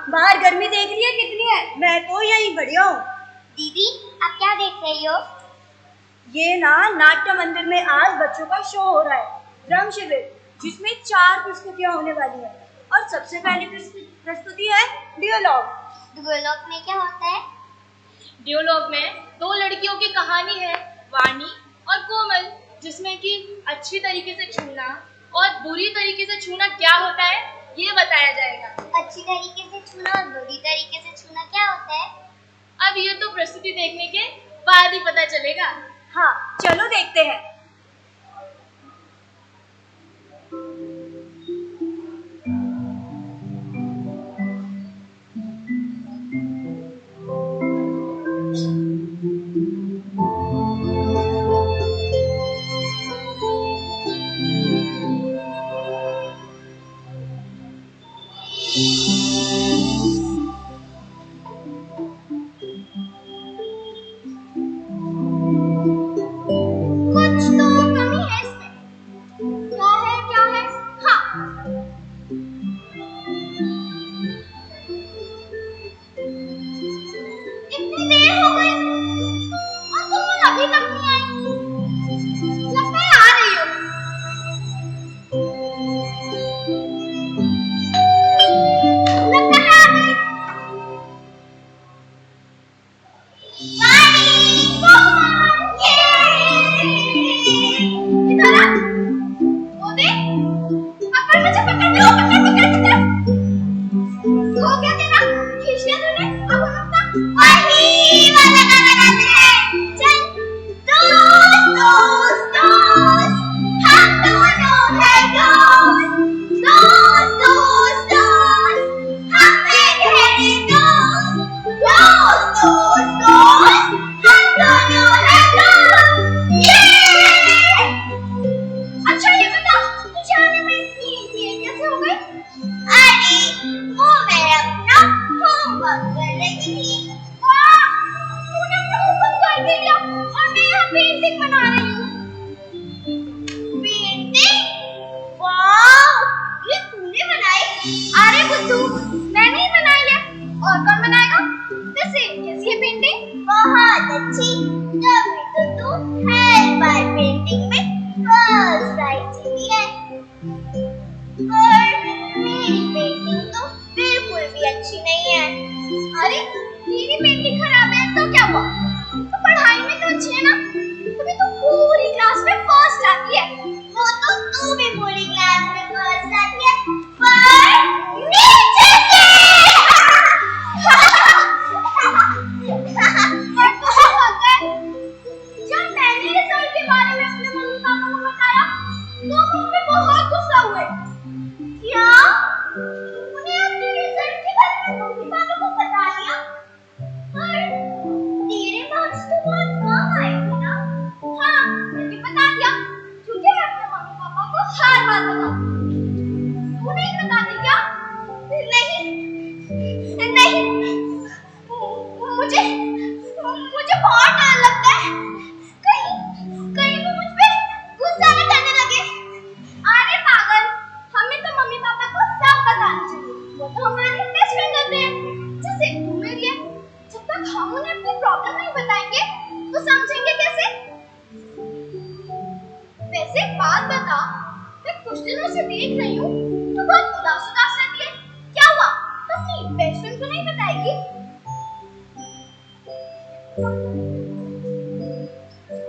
बाहर गर्मी देख रही है कितनी है। मैं तो यहीं बढ़िया हूँ। दीदी आप क्या देख रही हो? ये ना नाट्य मंदिर में आज बच्चों का शो हो रहा है, ड्रम शिविर, जिसमें 4 प्रस्तुतियां होने वाली है। और सबसे पहली प्रस्तुति है डियोलॉग। डियोलॉग में क्या होता है? डियोलॉग में 2 लड़कियों की कहानी है, वाणी और कोमल, जिसमें कि अच्छी तरीके से छूना और बुरी तरीके से छूना क्या होता है ये बताया जाएगा। अच्छी तरीके से छूना और बुरी तरीके से छूना क्या होता है? अब ये तो प्रस्तुति देखने के बाद ही पता चलेगा। हाँ चलो देखते हैं।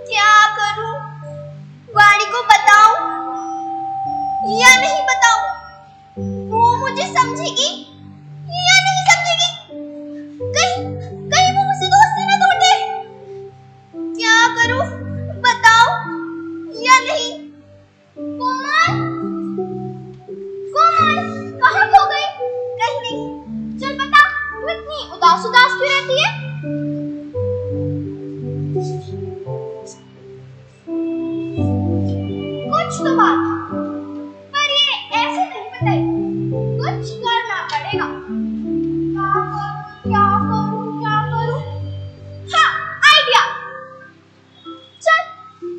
क्या करूं? वाणी को बताऊं या नहीं बताऊं? वो मुझे समझेगी या नहीं समझेगी? कहीं कहीं इतनी उदास उदास क्यों रहती है? कुछ तो बात है, पर ये ऐसे नहीं बताएगी। कुछ करना पड़ेगा। क्या करूं? हाँ, आइडिया। चल,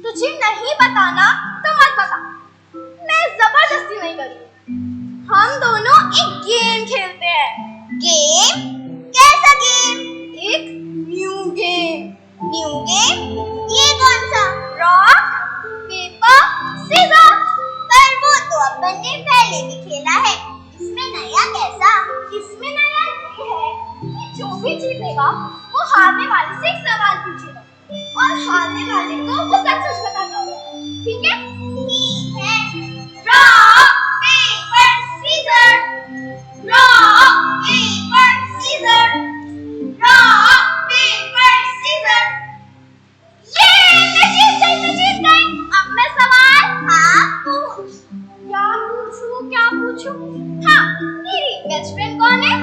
तुझे नहीं बताना तो मत बता। मैं जबरदस्ती नहीं करूंगी। हम दोनों एक गेम खेलते हैं। गेम? कैसा गेम? एक न्यू गेम। New game? ये कौन सा? Rock paper scissor. पर वो तो अपन ने पहले भी खेला है। इसमें नया कैसा? इसमें नया ये है कि जो भी जीतेगा वो हारने वाले से एक सवाल पूछेगा और हारने वाले को वो सच बताना होगा। ठीक है? ठीक है। Rock paper scissor. Rock paper scissor. Rock paper scissor. ये मैं जीत गई। अब मैं सवाल पूछ। क्या पूछूं? हाँ, तेरी बेस्ट फ्रेंड कौन है?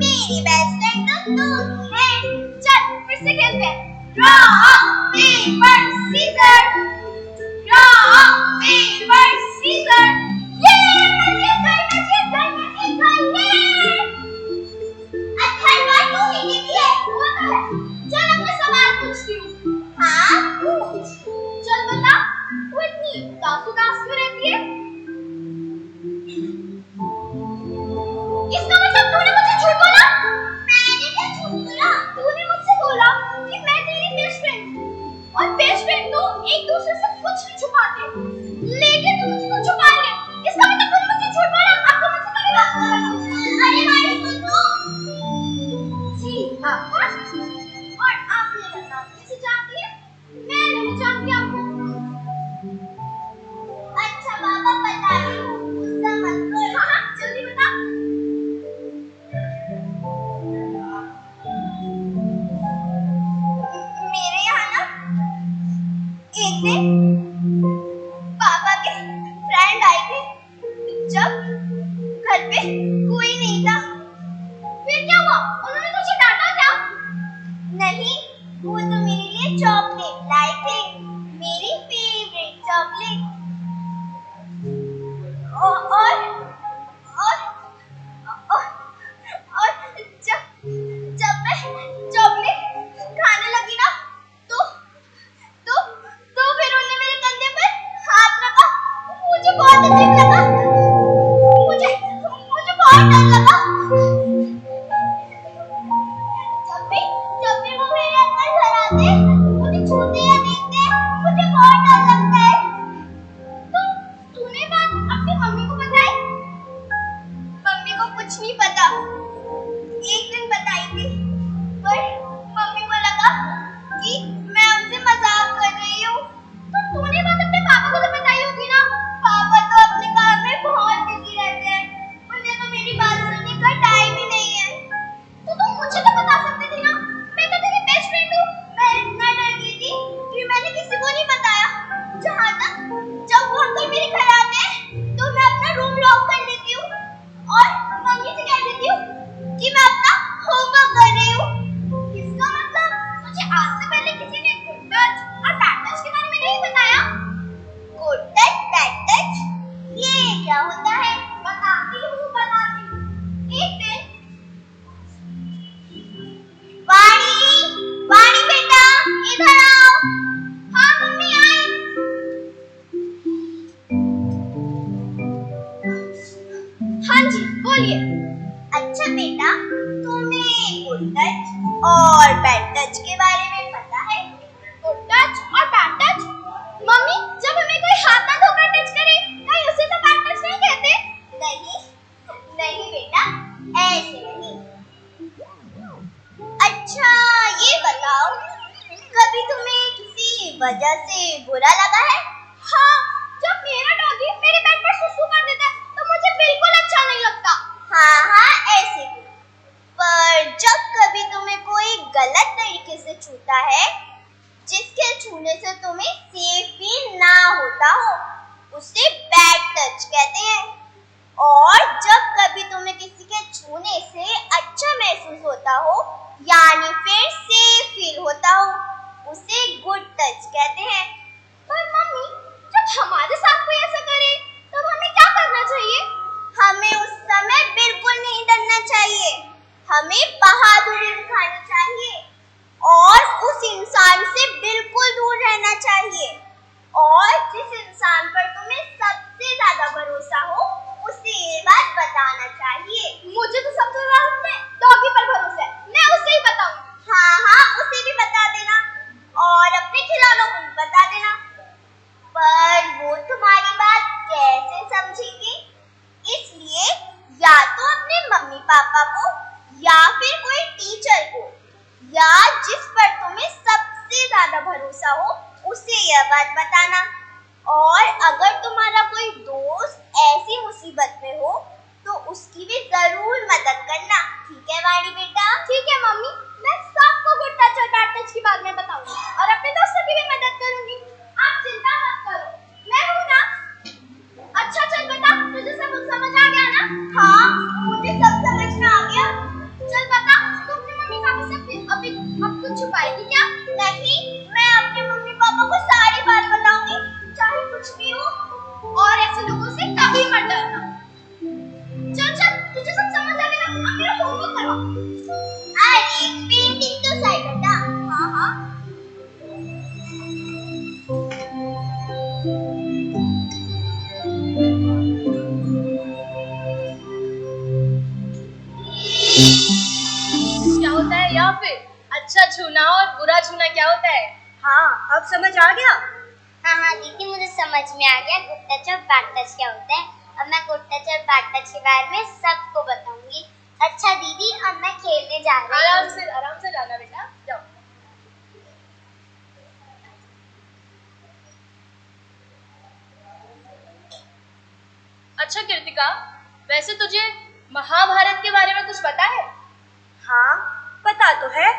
मेरी बेस्ट फ्रेंड तो तू ही है। चल फिर से खेलते हैं। Rock paper scissor. Rock paper scissor. ये मैं जीत गई। ये अच्छा बात तू ही जीती है। वो तो है। चल अब मैं सवाल पूछती हूँ। हाँ पूछ। चल बता, तू इतनी उदास क्यों रहती है? इसका मतलब तूने मुझसे झूठ बोला? मैंने क्या झूठ बोला? तूने मुझसे बोला कि मैं तेरी बेस्ट फ्रेंड हूँ और बेस्ट फ्रेंड तो एक दूसरे से कुछ नहीं छुपाते, लेकिन तू मुझसे छुपा रही है। इसका मतलब तूने मुझसे झूठ बोला। अब तो मुझसे कभी बात मत करना। अरे मारी सुन तू। जी हाँ, और आप मेरा नाम कैसे जानती है? मैं नहीं जानती आपको। अच्छा बाबा बता रही हूँ, गुस्सा मत कर। हाँ जल्दी बता। मेरे यहाँ ना एक दिन पापा के फ्रेंड आए थे। जब घर पे कोई नहीं था, फिर क्या हुआ? उन्होंने तुझे डांटा क्या? नहीं, वो तो मेरे लिए चॉकलेट लाए थे, मेरी फेवरेट चॉकलेट। और जब मैं चॉकलेट खाने लगी ना तो फिर उन्होंने मेरे कंधे पर हाथ रखा। मुझे बहुत अजीब लगा। मुझे बहुत डर लगा। जब भी वो मेरे अंदर घर आते, मुझे छूते या देखते, मुझे बहुत डर लगता है। तो तूने बात अपनी मम्मी को बताई? मम्मी को कुछ नहीं पता। एक दिन बताई थी, पर मम्मी को लगा कि मैं उनसे मजाक कर रही हूँ। तो तूने बात अपने पापा को तो बताई होगी ना? पापा तो अपने काम में बहुत बिजी रहते हैं, उन्हें तो मेरी बात सुनने का टाइम ही नहीं है। तो तुम मुझे तो बता सकती थी ना, मैं तो तेरी बेस्ट फ्रेंड हूँ। मैं इतना डर गई थी कि मैंने किसी को नहीं बताया। जहाँ तक जब वो अंकल मेरे घर आते हैं तो मैं अपना रूम लॉक कर लेती हूँ और मम्मी से कह देती हूँ कि मैं अपना होमवर्क कर रही हूँ। इसका मतलब मुझे आज से पहले किसी ने गुड टच और बैड टच के बारे में नहीं बताया। गुड टच बैड टच ये क्या होता है? बताती हूँ। एक दिन वाणी बेटा इधर आओ। हाँ मम्मी आई। हाँ जी बोलिए। अच्छा बेटा, तुम्हें गुड टच और बैड टच के बारे में पता है? गुड टच और बैड टच? मम्मी, जब हमें कोई हाथ ना धोकर टच करे, कहीं उसे तो बैड टच नहीं कहते? नहीं बेटा, ऐसे नहीं। अच्छा ये बताओ, कभी तुम्हें किसी वजह से बुरा लगा है? हाँ, जब मेरा डॉगी मेरे बेड पर सुसु कर देता है तो मुझे बिल्कुल अच्छा नहीं लगता। हाँ ऐसे भी। पर जब कभी तुम्हें कोई गलत तरीके से छूता है, जिसके छूने से तुम्हें सेफ फील ना होता हो, उसे बैड टच कहते हैं। और जब कभी तुम्हें किसी के छूने से अच्छा महसूस होता हो यानी फिर सेफ फील होता हो, उसे गुड टच कहते हैं। पर मम्मी, जब हमारे साथ कोई ऐसा करे तब हमें क्या करना चाहिए? हमें उस समय बिल्कुल नहीं डरना चाहिए, हमें बहादुरी दिखानी चाहिए और उस इंसान से बिल्कुल दूर रहना चाहिए। और जिस इंसान पर तुम्हें सबसे ज्यादा भरोसा हो उसे ये बात बताना चाहिए। मुझे तो सबसे ज्यादा डॉगी पर भरोसा है, मैं उसे ही बताऊंगी। हाँ, उसे भी बता देना और अपने खिलौनों को भी बता देना। पर वो तुम्हारी बात कैसे समझेंगे? इसलिए या तो अपने मम्मी पापा को या फिर कोई टीचर को या जिस पर तुम्हें सबसे ज्यादा भरोसा हो उसे यह बात बताना। और अगर तुम्हारा कोई दोस्त ऐसी मुसीबत में हो तो उसकी भी जरूर मदद करना। ठीक है वाणी बेटा? ठीक है मम्मी, मैं सबको गुड टच और बैड टच की बात में बताऊंगी और अपने दोस्तों की भी मदद करूंगी। आप चिंता मत करो, मैं हूं ना। अच्छा चल बेटा, तुझे सब समझ आ गया ना? हाँ, मुझे सब समझ में आ गया। चल बता, तू अपनी मम्मी पापा से अब कुछ छुपाएगी क्या? नहीं, मैं अपने मम्मी पापा को सारी बात बताऊंगी, चाहे कुछ भी हो। और ऐसे लोगों से कभी मत डरना। चल, तुझे सब समझ आ गया ना? अब मेरा होमवर्क करवा। अरे पेंटिंग तो सही बेटा। हाँ। क्या होता है या फिर अच्छा छूना और बुरा छूना क्या होता है? हाँ, अब समझ आ गया। हाँ दीदी, मुझे समझ में आ गया गुड टच और बैड टच क्या होता है। अब मैं गुड टच और बैड टच के बारे में सबको बताऊंगी। अच्छा दीदी, अब मैं खेलने जा रही हूँ। आराम से जाना बेटा, जाओ। अच्छा कृतिका, वैसे तुझे महाभारत के बारे में कुछ पता है? हाँ, पता तो है।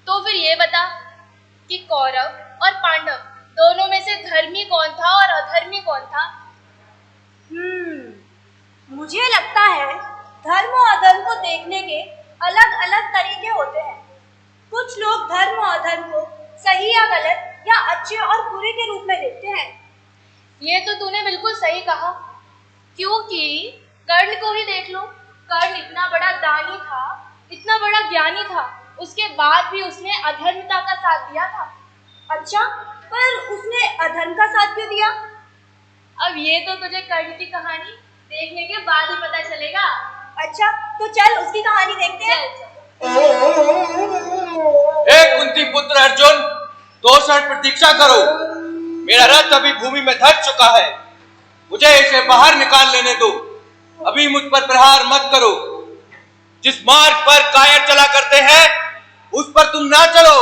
तो फिर ये बता कि कौरव और पांडव दोनों में से धर्मी कौन था और अधर्मी कौन था? मुझे लगता है धर्म और अधर्म को देखने के अलग अलग तरीके होते हैं। कुछ लोग धर्म और अधर्म को सही या गलत या अच्छे और बुरे के रूप में देखते हैं। ये तो तूने बिल्कुल सही कहा, क्योंकि कर्ण को ही देख लो। कर्ण इतना बड़ा दानी था, इतना बड़ा ज्ञानी था, उसके बाद भी उसने अधर्मता का साथ दिया था। अच्छा, पर उसने अधर्म का साथ क्यों दिया? अब ये तो तुझे कर्ण की कहानी देखने के बाद ही पता चलेगा। अच्छा, तो चल उसकी कहानी देखते हैं। कुंती पुत्र अर्जुन, 2 क्षण प्रतीक्षा करो। मेरा रथ अभी भूमि में धस चुका है, मुझे इसे बाहर निकाल लेने दो। अभी मुझ पर प्रहार मत करो। जिस मार्ग पर कायर चला करते हैं उस पर तुम ना चलो।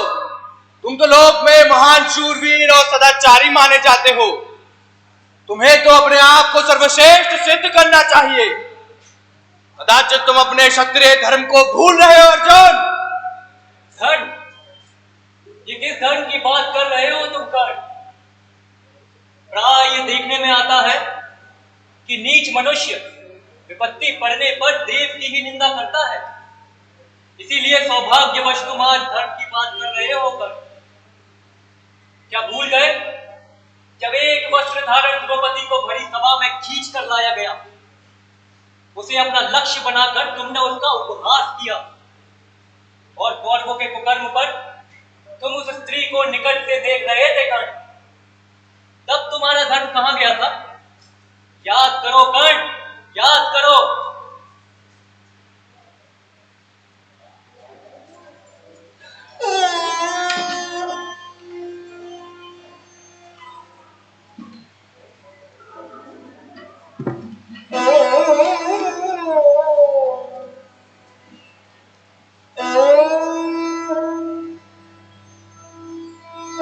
तुम तो लोक में महान शूरवीर और सदाचारी माने जाते हो। तुम्हें तो अपने आप को सर्वश्रेष्ठ सिद्ध करना चाहिए। कदाचित तुम अपने क्षत्रिय धर्म को भूल रहे हो अर्जुन। धर्म? ये किस धर्म की बात कर रहे हो तुम कर्ण? प्राय ये देखने में आता है कि नीच मनुष्य विपत्ति पड़ने पर देव की ही निंदा करता है। इसीलिए सौभाग्यवश तुम आज धर्म की बात कर रहे हो कर्ण। क्या भूल गए जब एक वस्त्र धारण द्रौपदी को बड़ी सभा में खींच कर लाया गया, उसे अपना लक्ष्य बनाकर तुमने उसका उपहास किया और कौरवों के कुकर्म पर तुम उस स्त्री को निकट से देख रहे थे कर्ण। तब तुम्हारा धर्म कहां गया था? याद करो कर्ण, याद करो।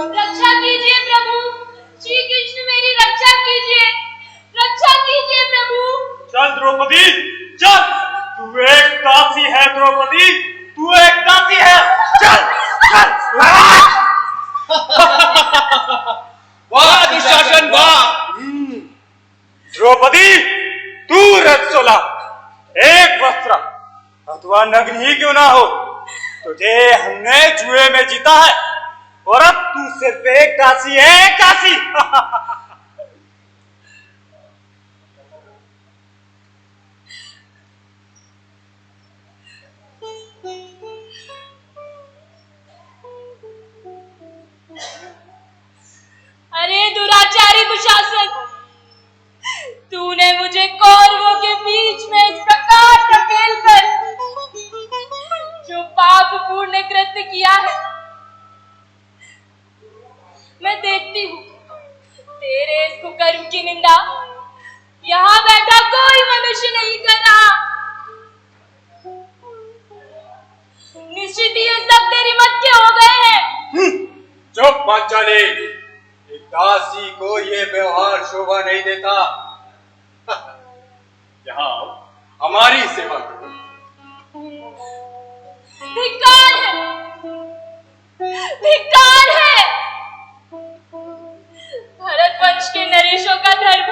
रक्षा कीजिए प्रभु, श्री कृष्ण मेरी रक्षा कीजिए, रक्षा कीजिए प्रभु। चल द्रौपदी, नग्न ही क्यों ना हो, तुझे हमने जुए में जीता है और अब तू सिर्फ एक दासी है, दासी। अरे दुराचारी दुशासन, तूने मुझे कौरवों के बीच में इस प्रकार धकेल कर जो पापपूर्ण कृत्य किया है, मैं देखती हूँ तेरे इस कुकर्म की निंदा यहाँ बैठा कोई मनुष्य नहीं कर रहा। निश्चित ही ये सब तेरी मत के हो गए हैं। चुप पांचाली, एक दासी को ये व्यवहार शोभा नहीं देता। यहाँ हमारी सेवा करो। धिक्कार है, धिक्कार है। भरतवंश के नरेशों का धर्म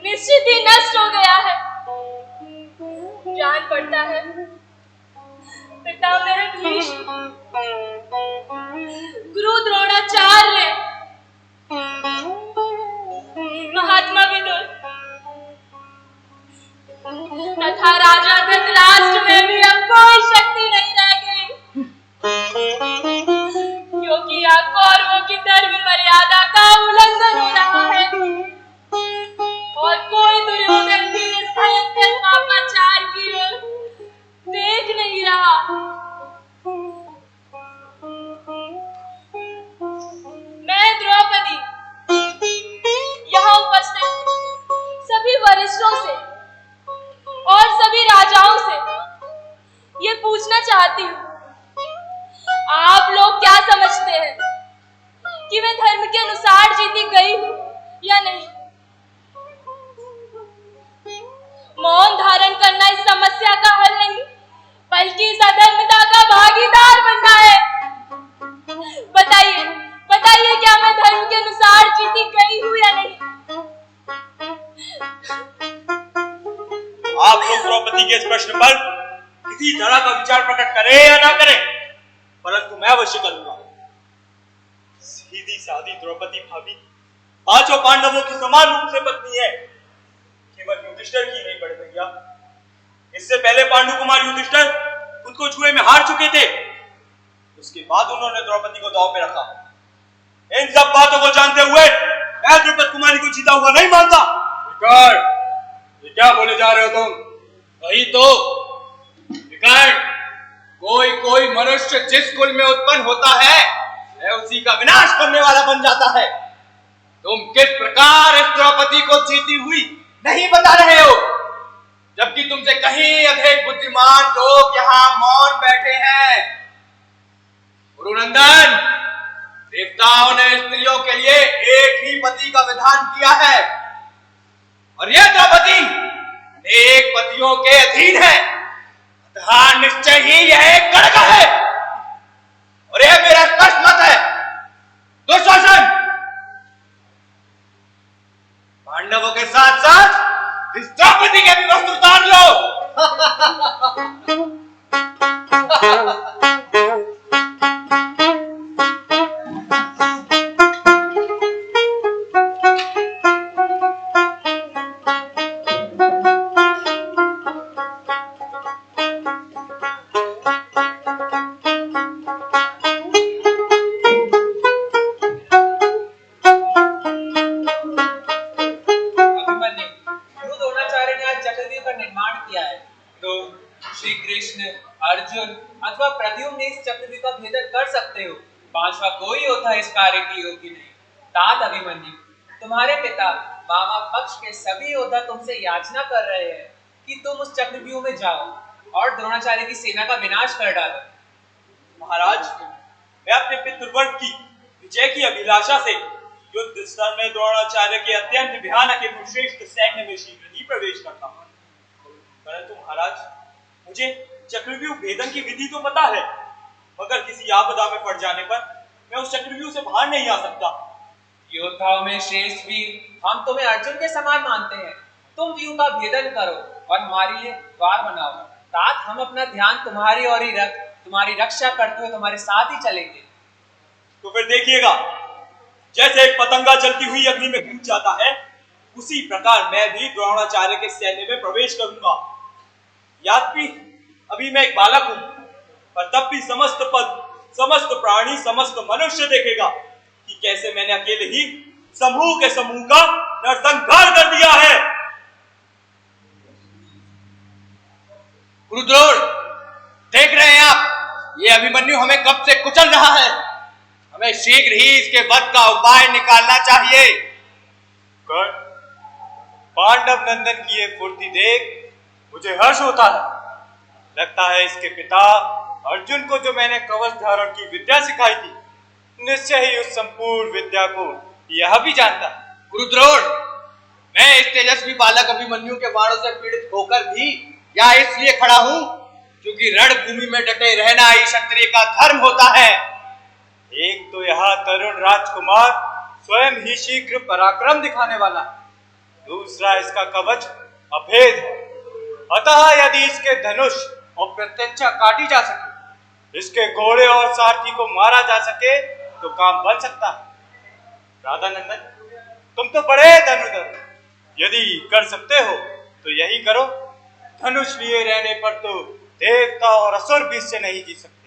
निश्चित ही नष्ट हो गया है। जान पड़ता है पितामह भीष्म, गुरु द्रोणाचार्य, महात्मा विदुर तथा राजा धृतराष्ट्र में भी अब कोई शक्ति नहीं रह गई, क्योंकि यहाँ कौरवों की धर्म मर्यादा का उल्लंघन हो रहा है और कोई दुर्योधन की इस भयंकर पापाचार की ओर देख नहीं रहा। मैं द्रौपदी यहाँ उपस्थित सभी वरिष्ठों से और सभी राजाओं से ये पूछना चाहती हूँ, आप लोग क्या समझते हैं कि मैं धर्म के अनुसार जीती गई हूँ या नहीं? मौन धारण करना इस समस्या का हल नहीं, बल्कि इस अधर्मता का भागीदार बनना है। बताइए, बताइए, क्या मैं धर्म के अनुसार जीती गई हूँ या नहीं? आप लोग द्रौपदी के इस प्रश्न पर किसी तरह का विचार प्रकट करें या ना करें, परंतु मैं अवश्य करूंगा। सीधी सादी द्रौपदी भाभी पांचों पांडवों की समान रूप से पत्नी है, केवल युधिष्ठिर की नहीं बड़े भैया। इससे पहले पांडु कुमार युधिष्ठिर खुद को जुए में हार चुके थे, उसके बाद उन्होंने द्रौपदी को दांव पे रखा। इन सब बातों को जानते हुए मैं द्रौपदी कुमारी को जीता हुआ नहीं मानता। ये क्या बोले जा रहे हो तुम? वही तो विकार, कोई कोई मनुष्य जिस कुल में उत्पन्न होता है वह उसी का विनाश करने वाला बन जाता है। तुम किस प्रकार इस द्रौपदी को जीती हुई नहीं बता रहे हो, जबकि तुमसे कहीं अधिक बुद्धिमान लोग यहाँ मौन बैठे हैं। गुरुनंदन, देवताओं ने स्त्रियों के लिए एक ही पति का विधान किया है और यह द्रौपदी अनेक पतियों के अधीन है, अतः निश्चय ही यह एक कड़क है और यह मेरा स्पष्ट मत है। दुशासन, पांडवों के साथ साथ इस द्रौपदी के भी वस्त्र उतार लो। पांचवा कोई योद्धा इस कार्य की योग्य नहीं। तात अभिमन्यु, तुम्हारे पिता मामा पक्ष के सभी योद्धा तुमसे याचना कर रहे हैं कि तुम उस चक्रव्यूह में जाओ और द्रोणाचार्य की सेना का विनाश कर डालो। महाराज, मैं अपने पितृवर्ग की विजय की अभिलाषा से युद्ध स्थल में द्रोणाचार्य के अत्यंत भयानक एवं श्रेष्ठ सैन्य में शीघ्र ही प्रवेश करता हूँ। परंतु महाराज, मुझे चक्रव्यूह भेदन की विधि तो पता है, मगर किसी आपदा में पड़ जाने पर मैं उस चक्रव्यूह से बाहर नहीं आ सकता। योद्धाओं में श्रेष्ठ वीर हम तुम्हें अर्जुन के समान मानते हैं। तुम व्यूह का भेदन करो और हमारे लिए द्वार बनाओ। तात हम अपना ध्यान तुम्हारी ओर ही रख तुम्हारी रक्षा करते हुए तुम्हारे साथ ही चलेंगे। तो फिर देखिएगा, जैसे एक पतंगा जलती हुई अग्नि में कूद जाता है, उसी प्रकार मैं भी द्रोणाचार्य के सैन्य में प्रवेश करूंगा। यद्यपि अभी मैं एक बालक हूं, पर तब भी समस्त पद, समस्त प्राणी, समस्त मनुष्य देखेगा कि कैसे मैंने अकेले ही समूह के समूह का नरसंहार कर दिया है। गुरुद्रोण, देख रहे हैं आप, ये अभिमन्यु हमें कब से कुचल रहा है। हमें शीघ्र ही इसके वध का उपाय निकालना चाहिए। कर्ण, पांडव नंदन की ये फुर्ती देख मुझे हर्ष होता है। लगता है इसके पिता अर्जुन को जो मैंने कवच धारण की विद्या सिखाई थी, निश्चय ही उस संपूर्ण विद्या को यह भी जानता। गुरुद्रोण, मैं इस तेजस्वी बालक अभिमन्यु के बाणों से पीड़ित होकर भी यहाँ इसलिए खड़ा हूँ क्योंकि रणभूमि में डटे रहना ही क्षत्रिय का धर्म होता है। एक तो यह तरुण राजकुमार स्वयं ही शीघ्र पराक्रम दिखाने वाला, दूसरा इसका कवच अभेद है। अतः यदि इसके धनुष और प्रत्यंचा काटी जा सके, इसके घोड़े और सारथी को मारा जा सके, तो काम बन सकता है। राधानंदन, तुम तो बड़े धनुधर, यदि कर सकते हो तो यही करो। धनुष लिए रहने पर तो देवता और असुर भी इससे नहीं जीत सकते।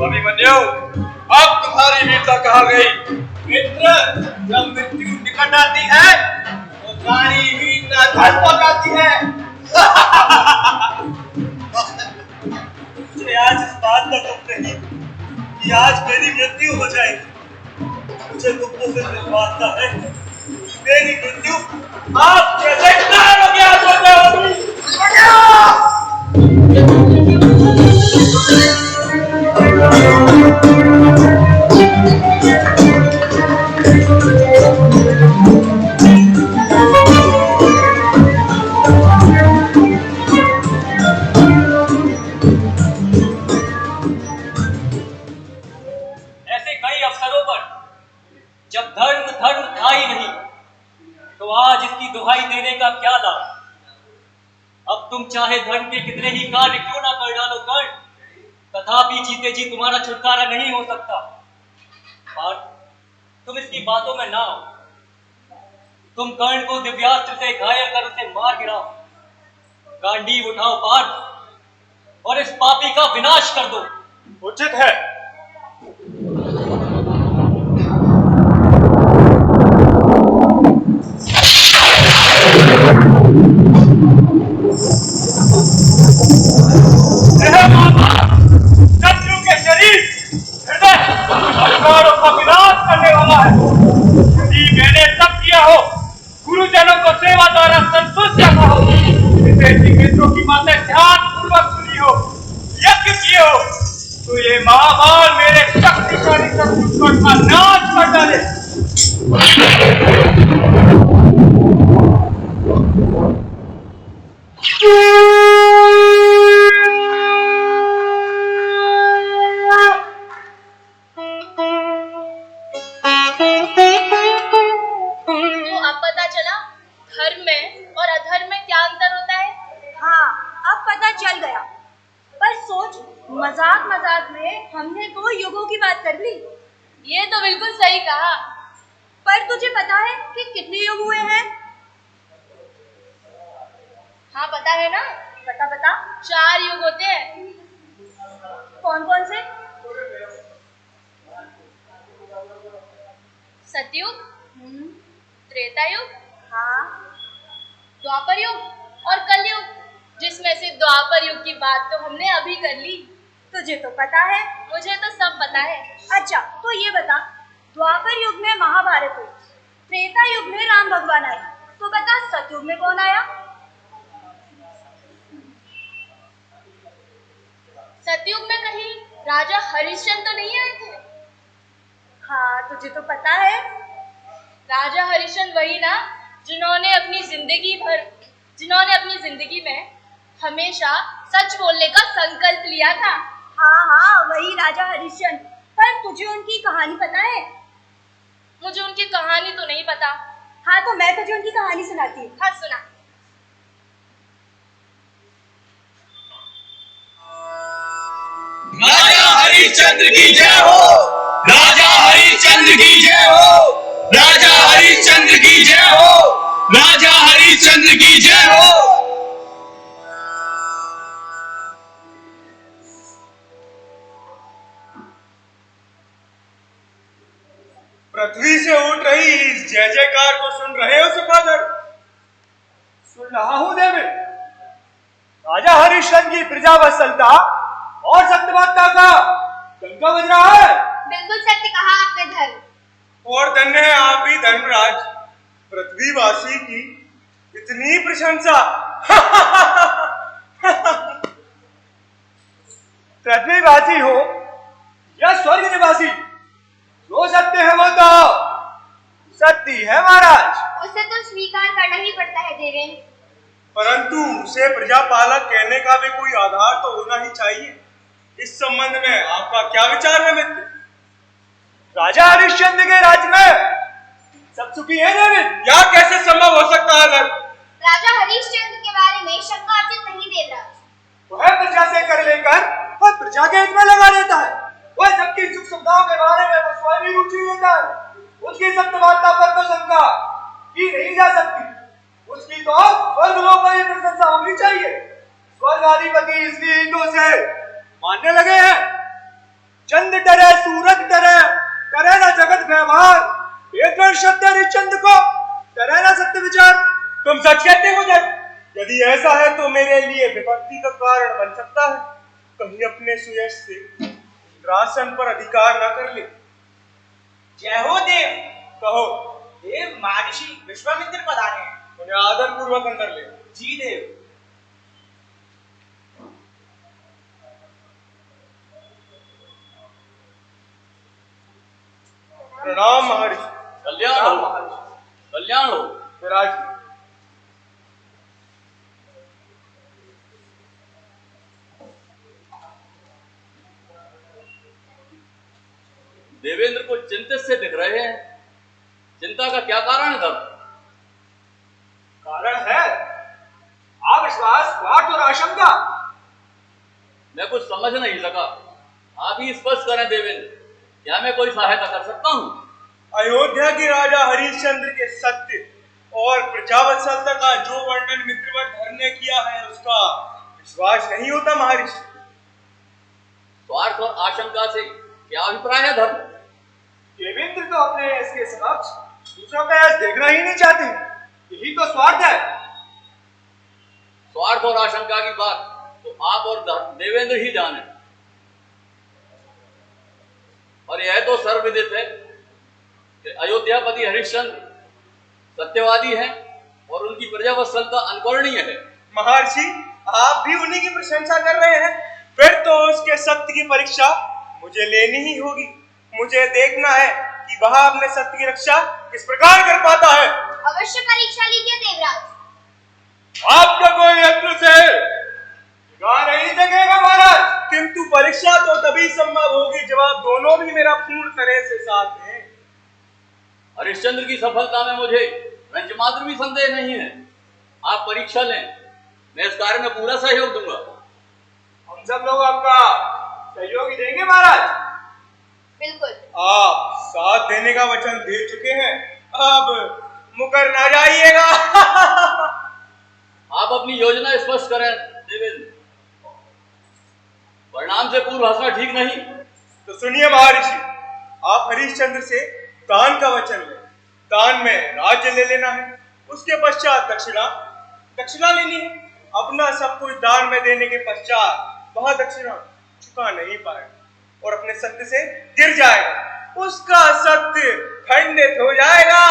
अभिमन्यु, अब तुम्हारी वीरता कहाँ गई? मित्र, जब मृत्यु निकट आती है तो सारी वीरता घर पक आती है। मुझे आज इस बात का दुख नहीं कि आज मेरी मृत्यु हो जाएगी। मुझे दुख तो सिर्फ इस बात का है कि मेरी मृत्यु आप जैसे कारणों के हाथों में होगी। ऐसे कई अवसरों पर जब धर्म धर्म था ही नहीं, तो आज इसकी दुहाई देने का क्या लाभ। अब तुम चाहे धर्म के कितने ही कार्य क्यों ना कर डालो कर्ण, तथापि जीते जी तुम्हारा छुटकारा नहीं हो सकता। और तुम इसकी बातों में ना आओ। तुम कर्ण को दिव्यास्त्र से घायल कर उसे मार गिराओ। गांडीव उठाओ पार्थ और इस पापी का विनाश कर दो। उचित है। शत्रु के शरीर, हृदय और प्राणों का विनाश करने वाला है। यदि मैंने सब किया हो, गुरुजनों को सेवा द्वारा संतुष्ट रखा हो, इसे मित्रों की बातें ध्यान पूर्वक सुनी हो, यज्ञ किए हो, तो ये महाभार मेरे शक्तिशाली शत्रु का नाश कर डाले। तो अब पता चला धर्म में और अधर्म में क्या अंतर होता है। हाँ, अब पता चल गया। पर सोच, मजाक मजाक में हमने 2 युगों की बात कर ली। ये तो बिल्कुल सही कहा। पर तुझे पता है कि कितने युग हुए हैं? हाँ पता है ना, बता बता। 4 युग होते हैं। कौन कौन से? सतयुग, त्रेता युग, हाँ, द्वापर युग और कलयुग, जिसमें से द्वापर युग की बात तो हमने अभी कर ली। तुझे तो पता है। मुझे तो सब पता है। अच्छा तो ये बता, द्वापर युग में महाभारत हुई, त्रेता युग में राम भगवान आए, तो बता सतयुग में कौन आया? सतयुग में कहीं राजा हरिश्चंद्र तो नहीं आए थे? हाँ तुझे तो पता है। राजा हरिश्चंद्र वही ना जिन्होंने अपनी जिंदगी में हमेशा सच बोलने का संकल्प लिया था। हाँ हाँ वही राजा हरिश्चंद्र। पर तुझे उनकी कहानी पता है? मुझे उनकी कहानी तो नहीं पता। हाँ तो मैं तुझे उनकी कहानी सुनाती हूँ। हाँ सुना। राजा हरिश्चंद्र की जय हो, राजा हरिश्चंद्र की जय हो, राजा हरिश्चंद्र की जय हो, राजा हरिश्चंद्र की जय हो। पृथ्वी से उठ रही इस जय जयकार को सुन रहे हो सखादर? सुन रहा हूं देवी। राजा हरिश्चंद्र की प्रजावत्सलता और सत्यवादिता का डंका बज रहा है। बिल्कुल सत्य कहा आपने धर्म। और धन्य है आप भी धर्मराज, पृथ्वीवासी की इतनी प्रशंसा। पृथ्वीवासी हो या स्वर्ग निवासी, जो सत्य है वो तो सत्य है महाराज। उसे तो स्वीकार करना ही पड़ता है देवेंद्र। परंतु उसे प्रजापालक कहने का भी कोई आधार तो होना ही चाहिए। इस संबंध में आपका क्या विचार है मित्र? राजा हरिश्चंद्र के राज्य में सब सुखी है देवेंद्र? यह कैसे संभव हो सकता है? राजा हरिश्चंद्र के बारे में शंका उचित नहीं देवराज। वह प्रजा से कर लेकर वह प्रजा के हित में लगा देता है। वह सबकी सुख सुविधाओं के बारे में वो स्वयं ही रुचि लेता है। उसकी सत्यवादिता पर तो शंका की नहीं जा सकती। उसकी तो स्वर्ग लोक में प्रशंसा होनी चाहिए। स्वर्ग अधिपति इसकी हितों से मानने लगे हैं। चंद डरे सूरज डरे, करे ना जगत व्यवहार। एक सत्य हरिश्चंद्र को करे ना सत्य विचार। तुम सच कहते हो जब? यदि ऐसा है तो मेरे लिए विपत्ति का कारण बन सकता है। कहीं अपने सुयश से इंद्रासन पर अधिकार न कर ले। जय हो देव। कहो। देव महर्षि विश्वामित्र पधारे हैं। उन्हें आदर पूर्वक अंदर ले। जी देव। प्रणाम महर्षि। कल्याण हो, कल्याण हो। विराज। देवेंद्र को चिंतित से दिख रहे हैं। चिंता का क्या कारण है? कारण है अविश्वास, स्वार्थ और आशंका। मैं कुछ समझ नहीं सका। आप ही स्पष्ट करें देवेंद्र, क्या मैं कोई सहायता कर सकता हूँ? अयोध्या के राजा हरिश्चंद्र के सत्य और प्रजावत्सलता का जो वर्णन मित्रवर धर ने किया है, उसका विश्वास नहीं होता महर्षि। स्वार्थ और आशंका से क्या अभिप्राय है धर्म? देवेंद्र तो अपने इसके समक्ष दूसरों का यश देखना ही नहीं चाहते। यही तो स्वार्थ है। स्वार्थ और आशंका की बात तो आप और देवेंद्र ही जाने। और यह तो सर्वविदित है कि अयोध्यापति हरिश्चंद्र सत्यवादी हैं और उनकी प्रजावत्सलता अनकरणीय है। महर्षि, आप भी उन्हीं की प्रशंसा कर रहे हैं, फिर तो उसके सत्य की परीक्षा मुझे लेनी ही होगी। मुझे देखना है कि वह अपने सत्य की रक्षा किस प्रकार कर पाता है। अवश्य परीक्षा लीजिए देवराज। आपका कोई यत्न से नहीं सकेगा महाराज। किंतु परीक्षा तो तभी संभव होगी जब आप दोनों भी मेरा पूर्ण तरह से साथ दें। हरिश्चंद्र की सफलता में मुझे रंजमात्र भी संदेह नहीं है। आप परीक्षा लें, मैं इस कार्य में पूरा सहयोग दूंगा। हम सब लोग आपका सहयोग ही देंगे महाराज। बिल्कुल। आप साथ देने का वचन दे चुके हैं, अब मुकर ना जाइएगा। आप अपनी योजना स्पष्ट करें देवेंद्र। परिणाम से पूर्व हंसना ठीक नहीं। तो सुनिए महर्षि, आप हरिश्चंद्र से दान का वचन लें। दान में राज्य ले लेना है, उसके पश्चात दक्षिणा लेनी है। अपना सब कुछ दान में देने के पश्चात वह दक्षिणा झुका नहीं पाएगा और अपने सत्य से गिर जाएगा, उसका सत्य खंडित हो जाएगा।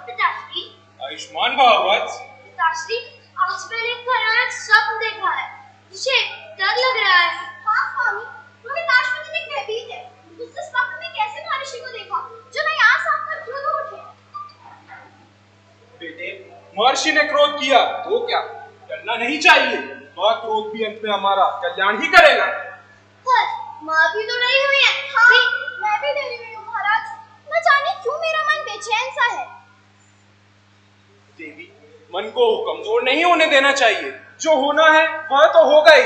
पिताश्री, आयुष्मान भावत। पिताश्री, आज मैंने एक भयानक स्वप्न देखा है जिसे डर लग रहा है। हाँ स्वामी, रोहिताश्व जी एक भयभीत है। उसने स्वप्न में कैसे महर्षि को देखा जो मैं यहाँ साफ कर क्यों न उठे? बेटे, महर्षि ने क्रोध किया तो क्या, डरना नहीं चाहिए। वह क्रोध भी अंत में हमारा कल्याण ही करेगा। पर माँ भी तो डरी हुई है। हाँ, मैं भी डरी हुई हूँ महाराज। न जाने क्यों मेरा मन बेचैन सा है। देवी, मन को कमजोर नहीं होने देना चाहिए। जो होना है वह तो होगा ही।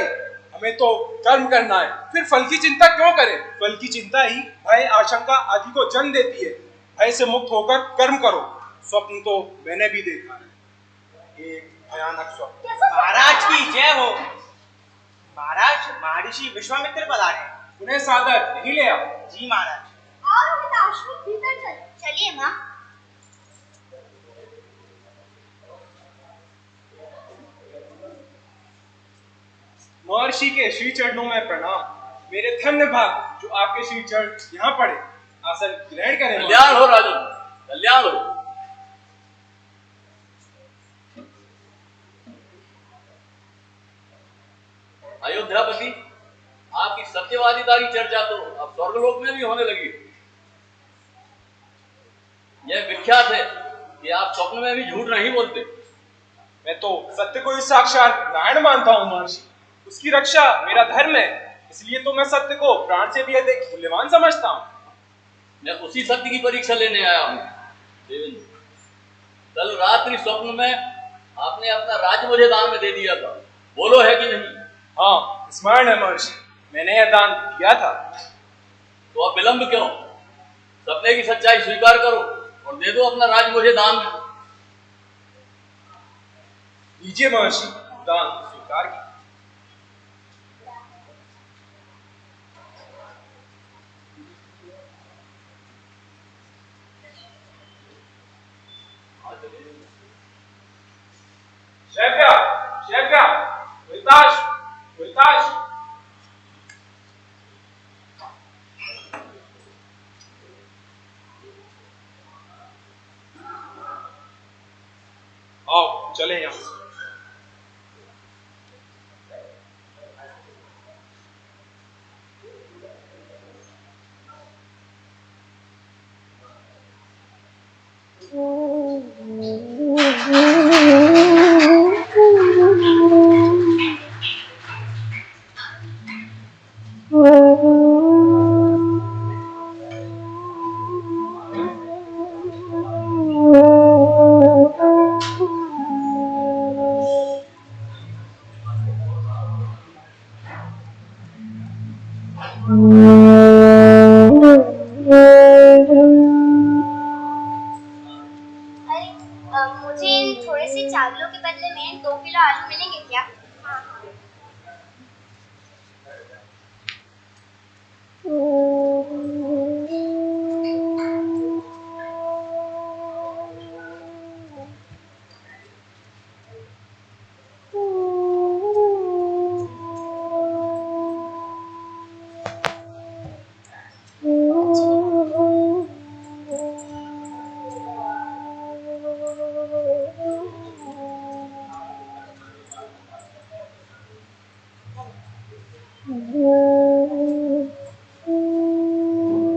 हमें तो कर्म करना है, फिर फल की चिंता क्यों करें? फल की चिंता ही भय, आशंका आदि को जन्म देती है। भय से मुक्त होकर कर्म करो। स्वप्न तो मैंने भी देखा है, एक भयानक स्वप्न। महाराज की जय हो। महाराज, महर्षि विश्वामित्र पधारे हैं। उन्हें सादर नहीं ले आओ। जी महाराज। और रोहिताश्व भीतर चलिए माँ। महर्षि के श्री चरणों में प्रणाम। मेरे धन्य भाग जो आपके श्री चरण यहाँ पड़े। आसन ग्रहण करें। कल्याण हो राजन, कल्याण हो। अयोध्यापति, आपकी सत्यवादिता की चर्चा तो अब स्वर्गलोक में भी होने लगी। यह विख्यात है कि आप स्वप्न में भी झूठ नहीं बोलते। मैं तो सत्य को ही साक्षात नारायण मानता हूँ महर्षि। उसकी रक्षा मेरा धर्म है, इसलिए तो मैं सत्य को प्राण से भी अधिक मूल्यवान समझता हूँ। मैं उसी सत्य की परीक्षा लेने आया हूँ। देवेंद्र, कल रात्रि स्वप्न में आपने अपना राज्य मुझे दान में दे दिया था, बोलो है कि नहीं? हाँ, स्मरण है महर्षि, मैंने यह दान दिया था। तो अब विलंब क्यों? सपने की सच्चाई स्वीकार करो और दे दो अपना राज्य मुझे दान में। लीजिए महर्षि, दान स्वीकार की। शैव्या, शैव्या, रोहिताश, रोहिताश। आओ चले यहाँ से। मुझे इन थोड़े से चावलों के बदले में 2 किलो आलू मिलेंगे क्या? हाँ हाँ।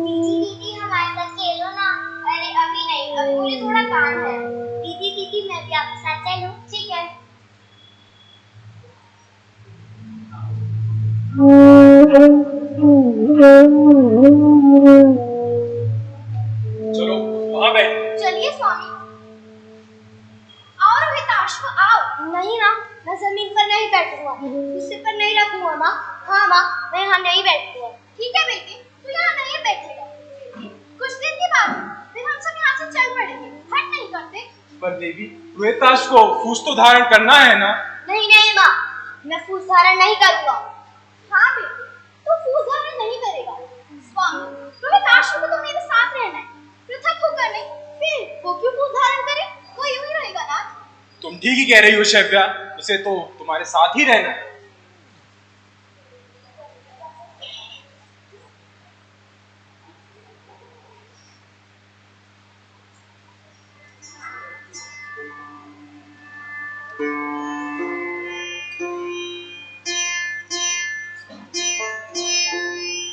दीदी हमारे साथ खेलो ना। अरे अभी नहीं, अभी मुझे थोड़ा काम है। दीदी मैं भी आपके साथ चलूं? ठीक है। चलो वहां बैठ। चलिए स्वामी। और रोहिताश्व हाँ माँ, मैं यहाँ नहीं बैठती हूँ। ठीक है बेटी, तू यहाँ नहीं बैठेगा। कुछ दिन के बाद फिर हम सब यहाँ से चल पड़ेंगे, हट नहीं करते। पर देवी, रोहिताश को फूस तो धारण करना है ना? नहीं नहीं माँ, मैं फूस धारण नहीं करूँगा। हाँ बेटी, तू फूस धारण नहीं करेगा। स्वामी, रोहिताश को तो मेरे साथ रहना है, पृथक होकर नहीं। फिर वो क्यों फूस धारण करे? वो यूं ही रहेगा ना। तुम ठीक ही कह रही हो शव्या, उसे तो तुम्हारे साथ ही रहना है।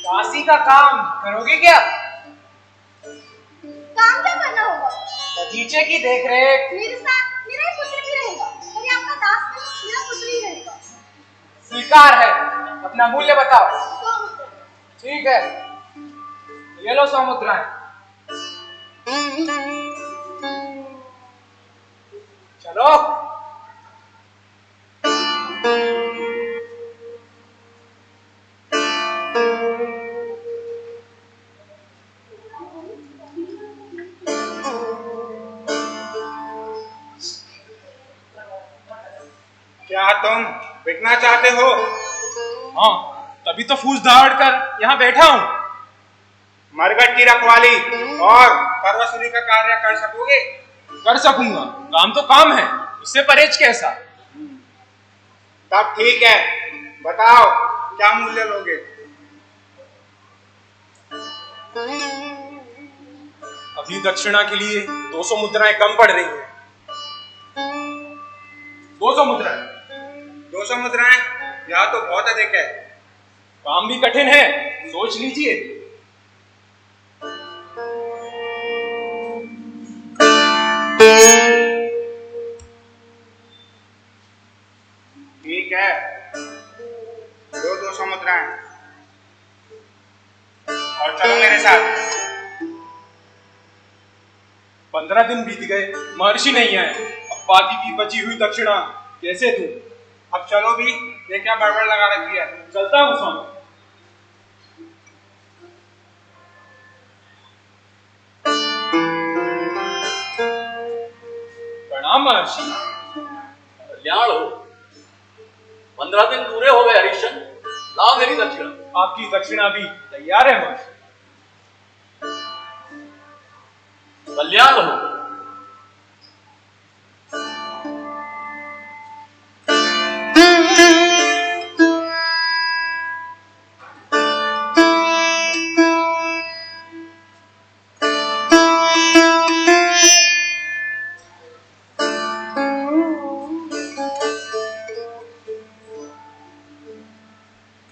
काशी का काम करोगे क्या? काम क्या करना होगा? बगीचे की देखरेख। मेरे साथ मेरा एक पुत्र भी रहेगा, और ये आपका दास नहीं, मेरा पुत्र ही रहेगा। स्वीकार है। अपना मूल्य बताओ। 100 मुद्रा। ठीक है, ये लो 100 मुद्राएं। चलो। क्या तुम बिकना चाहते हो? हाँ, तभी तो फूस धारण कर यहाँ बैठा हूँ। मरघट की रखवाली और परवसूली का कार्य कर सकोगे? कर सकूंगा, काम तो काम है, उससे परहेज कैसा? तब ठीक है, बताओ क्या मूल्य लोगे? अभी दक्षिणा के लिए 200 मुद्राएं कम पड़ रही हैं। 200 मुद्राएं? 200 मुद्राएं? यह तो बहुत अधिक है। काम भी कठिन है, सोच लीजिए। ठीक है, 200 मुद्राएं और चलो मेरे साथ। 15 दिन बीत गए, महर्षि नहीं आए। अब बाकी की बची हुई दक्षिणा कैसे दूं? अब चलो भी, ये क्या बड़बड़ लगा रखी है। चलता हूँ स्वामी। प्रणाम महर्षि। कल्याण हो। 15 दिन पूरे हो गए हरिश्चंद्र, लाओ मेरी दक्षिणा। आपकी दक्षिणा भी तैयार है महर्षि। कल्याण हो।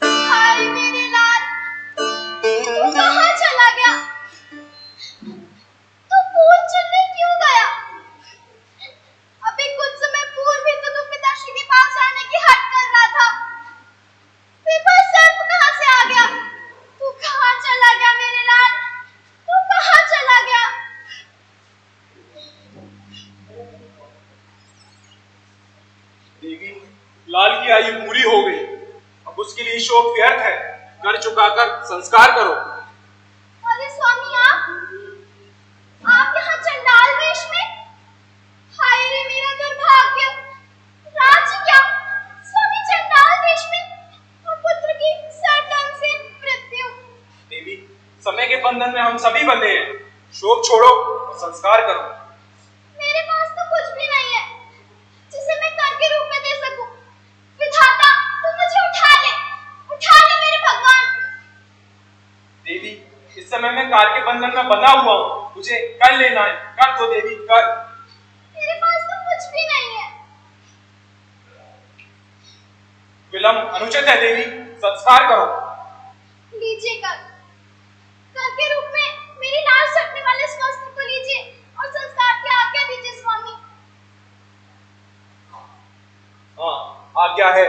हाय मेरे लाल, तू कहाँ चला गया? तू फूल चुनने क्यों गया? अभी कुछ समय पूर्व ही तो तू पिताश्री के पास जाने की हट कर रहा था। फिर वह सर्प कहाँ से आ गया? तू कहाँ चला गया मेरे लाल? तू कहाँ चला गया? देवी, लाल की आयु पूरी हो गई, अब उसके लिए शोक व्यर्थ है। कर चुकाकर संस्कार करो। अरे स्वामी, आप यहाँ चंडाल वेश में? हाय रे मेरा दुर्भाग्य! राज्य क्या, स्वामी चंडाल वेश में, और पुत्र की सरदर्द से मृत्यु। देवी, समय के बंधन में हम सभी बंधे हैं। शोक छोड़ो और संस्कार करो। मेरे पास तो कुछ भी नहीं है जिसे मैं कर के रूप में दे सकूं। विधाता, तू मुझे उठा ले मेरे भगवान। देवी, इस समय मैं कार के बंधन में बंधा हुआ हूँ, मुझे कर लेना है। कर दो देवी, कर। मेरे पास तो कुछ भी नहीं है। विलंब अनुचित है देवी, संस्कार करो। लीजिए कर के रूप में मेरी लाश सटने वाले इस वस्त्र को लीजिए और संस्कार की आज्ञा दीजिए स्वामी। हाँ, आज्ञा है।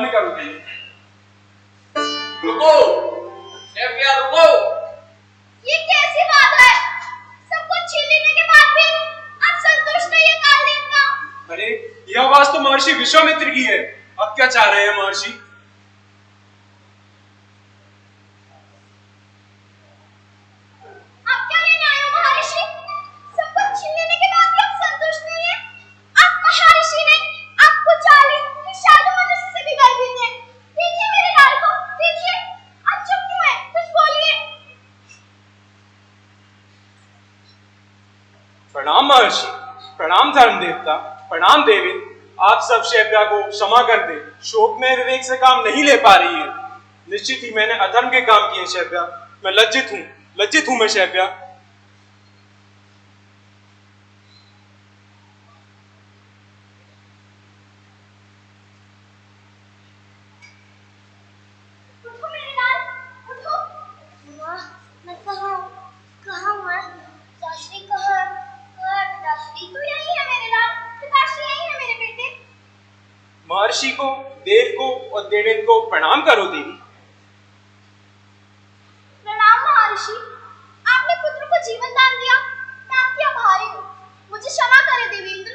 बंद करो देवी। रुको शेफिया, रुको। ये कैसी बात है? सब कुछ छीन लेने के बाद भी आप संतुष्ट नहीं है काल देवता? अरे यह आवाज तो महर्षि विश्वामित्र की है। अब क्या चाह रहे हैं महर्षि? आप क्या लेने आए हो महर्षि? सब कुछ छीन लेने के बाद भी आप संतुष्ट नहीं है? आप महर्षि नहीं, आपको 40 विषालु मनुष्य से भी गर्वित है। देखिए मेरे लाल को, देखिए। आप चुप क्यों हैं? कुछ बोलिए। प्रणाम महर्षि, प्रणाम धर्म देवता, प्रणाम देवी। आप सब शेफिया को क्षमा कर दे। शोक में विवेक से काम नहीं ले पा रही है। निश्चित ही मैंने अधर्म के काम किए शेफिया। मैं लज्जित हूं मैं शेफिया। उठो मेरे लाल, उठो। माँ, मैं कहाँ हूँ मैं? पिताश्री कहाँ है? पिताश्री तो यही है मेरे लाल, पिताश्री यही है मेरे बेटे। महर्षि को, देव को और देवेंद्र को प्रणाम करो देवी। प्रणाम महर्षि, आपने पुत्र को जीवन दान दिया। मैं आपकी आभारी हूँ। मुझे क्षमा करें देवेंद्र।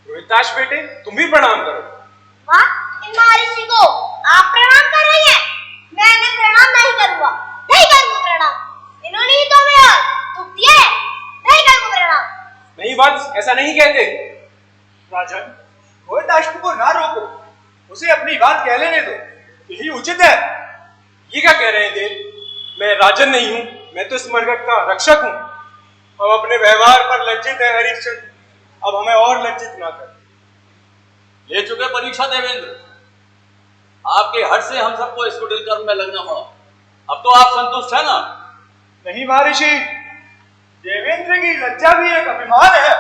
रोहिताश बेटे, तुम भी प्रणाम करो। माँ, इन महर्षि को आप प्रणाम कर रही हैं। मैं इन्हें प्रणाम नहीं करूँगा, नहीं करूँगा प्रणाम। इन्होंने ही तो मेरा दुख दिया है, नहीं करूँगा प्रणाम। नहीं वंश, ऐसा नहीं कहते। राजन, रोहिताश को ना रोको, उसे अपनी बात कह लेने दो, यही उचित है। ये क्या कह रहे हैं देव? मैं राजन नहीं हूँ, मैं तो इस मरघट का रक्षक हूँ। हम अपने व्यवहार पर लज्जित है हरिश्चंद्र, अब हमें और लज्जित ना कर। ले चुके परीक्षा देवेंद्र। आपके हट से हम सबको इस कुटिल कर्म में लगना पड़ा। अब तो आप संतुष्ट है ना? नहीं महर्षि, देवेंद्र की लज्जा भी एक अभिमान है।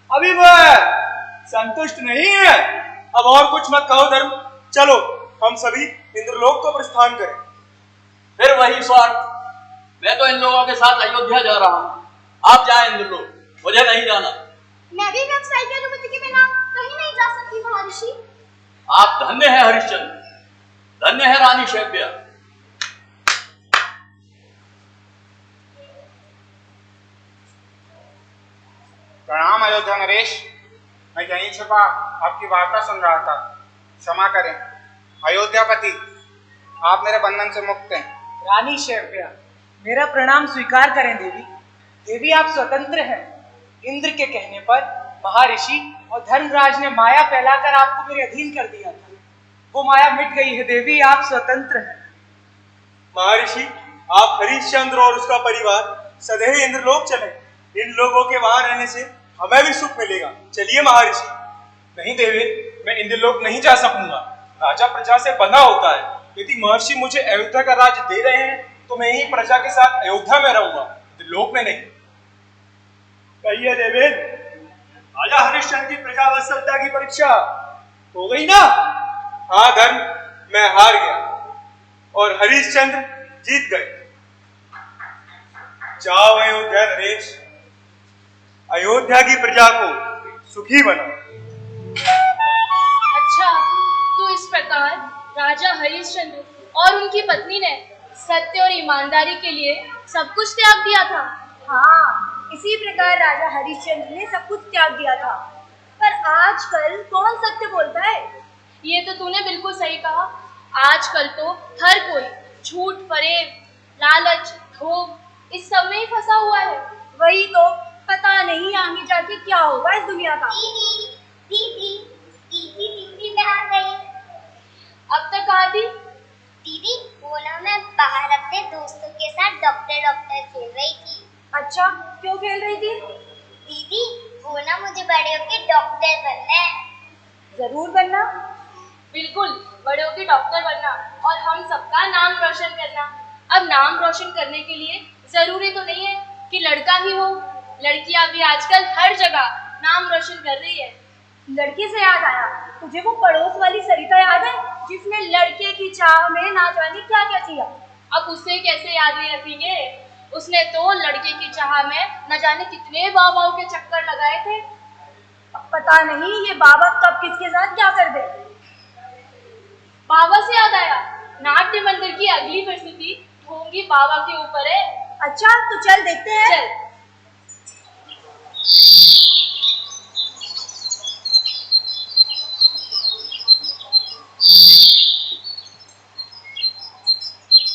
अभी वह संतुष्ट नहीं है। अब और कुछ मत कहो धर्म। चलो हम सभी इंद्रलोक को प्रस्थान करें। फिर वही स्वार्थ। मैं तो इन लोगों के साथ अयोध्या जा रहा हूँ। आप जाएं इंद्रलोक, मुझे नहीं जाना। मैं भी व्यवसाय की अनुमति के बिना कहीं नहीं जा सकती महर्षि। आप धन्य है हरिश्चंद्र, धन्य है रानी शेफिया। प्रणाम अयोध्या नरेश। मैं यहीं छुपा आपकी वार्ता सुन रहा था। क्षमा करें अयोध्यापति, आप मेरे बंधन से मुक्त हैं। रानी शेफिया, मेरा प्रणाम स्वीकार करें देवी। देवी आप स्वतंत्र हैं। इंद्र के कहने पर महर्षि और धर्मराज ने माया फैलाकर आपको मेरे अधीन कर दिया था। वो माया मिट गई है देवी, आप स्वतंत्र हैं। महर्षि, आप हरिश्चंद्र और उसका परिवार सदैव इंद्रलोक चले। इन लोगों के वहां रहने से हमें भी सुख मिलेगा। चलिए महर्षि। नहीं देवी, मैं इंद्रलोक नहीं जा सकूंगा। राजा प्रजा से बंधा होता है। यदि महर्षि मुझे अयोध्या का राज दे रहे हैं तो मैं ही प्रजा के साथ अयोध्या में रहूंगा, इंद्रलोक में नहीं। कहिए देवेंद्र, राजा हरिश्चंद्र की प्रजा वत्सलता की परीक्षा हो गई ना? हाँ धर्म, मैं हार गया और हरिश्चंद्र जीत गए। जाओ अयोध्या नरेश, अयोध्या की प्रजा को सुखी बनाओ। अच्छा, तो इस प्रकार राजा हरिश्चंद्र और उनकी पत्नी ने सत्य और ईमानदारी के लिए सब कुछ त्याग दिया था। हाँ, इसी प्रकार राजा हरिश्चंद्र ने सब कुछ त्याग दिया था। पर आजकल कौन सत्य बोलता है? ये तो तूने बिल्कुल सही कहा। आजकल तो हर कोई झूठ, फरेब, लालच, धोख इस सब में ही फंसा हुआ है। वही तो, पता नहीं आगे जाके क्या होगा इस दुनिया का। दीदी मैं आ गई। अब तक कहाँ थी? दीदी वो ना मैं बाहर अपने दोस्तों के साथ डॉक्टर खेल रही थी। अच्छा, क्यों खेल रही थी? दीदी वो ना मुझे बड़े होके डॉक्टर बनना है। जरूर बनना। बिल्कुल, बड़े होके डॉक्टर बनना और हम सबका नाम रोशन करना। अब नाम रोशन करने के लिए जरूरी तो नहीं है कि लड़का ही हो, लड़कियां भी आजकल हर जगह नाम रोशन कर रही है। लड़के से याद आया, तुझे वो पड़ोस वाली सरिता याद है जिसने लड़के की चाह में ना जाने क्या क्या किया? अब उसे कैसे याद नहीं रखेंगे? उसने तो लड़के की चाह में न जाने कितने बाबाओं के चक्कर लगाए थे। अब पता नहीं ये बाबा कब किसके साथ क्या कर दे। बाबा से याद आया, नाट्य मंदिर की अगली प्रस्तुति ढोंगी बाबा के ऊपर है। अच्छा तो चल देखते हैं। चल।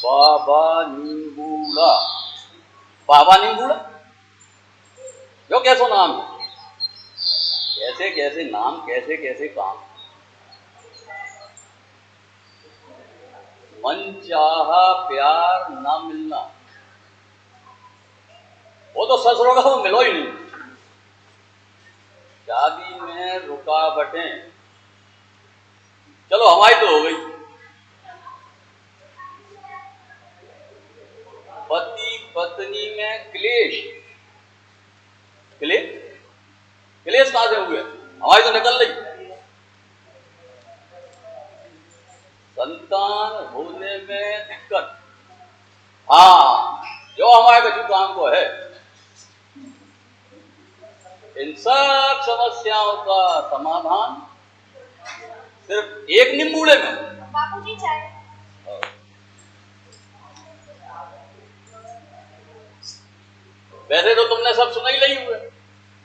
बाबा नींबूड़ा, बाबा नींबूड़ा, जो कैसो नाम है, कैसे कैसे नाम, कैसे कैसे काम। मन चाहा प्यार ना मिलना, वो तो ससुरों का वो मिलो ही नहीं। शादी में रुकावटें, चलो हमारी तो हो गई। पति पत्नी में क्लेश, क्लेश क्लेश कहां से हुए, हमारी तो निकल रही। संतान होने में दिक्कत, हाँ जो हमारे कछु काम को है। इन सब समस्याओं का समाधान सिर्फ एक नींबूड़े में। बापूजी चाय। वैसे तो तुमने सब सुना ही नहीं हुए,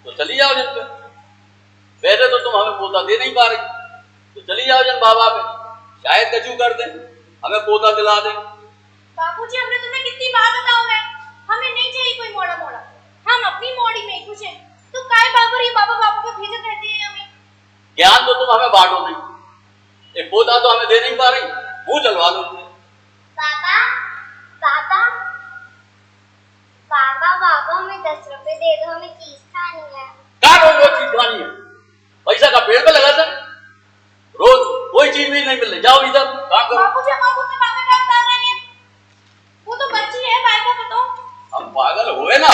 तो चली जाओ जिन पे। वैसे तो तुम हमें पोता दे नहीं पा रही, तो चली जाओ जिन बाबा पे, शायद कचू कर दे, हमें पोता दिला दे। बापूजी हमने तुम्हें कितनी बार बताओ है, हमें नहीं चाहिए कोई मोड़ा मोड़ा, हम अपनी मोड़ी में खुश हैं। तो काय बाबू ये बाबा बाबू को भेजे करती है हमें। ज्ञान तो तुम हमें बांटो नहीं, एक पोता तो हमें दे नहीं पा रही, मुंह चलवा लो उनसे। बाबा बाबा बाबा बाबा हमें 10 रुपए दे दो, हमें चीज खानी है। क्या रोज रोज चीज खानी है, पैसा का पेड़ पे लगा था, रोज कोई चीज भी नहीं मिल रही। जाओ इधर काम करो। बापूजी हम आपको अपने बाबा का बता रहे हैं, वो तो बच्ची है, भाई को बताओ। हम पागल हुए ना,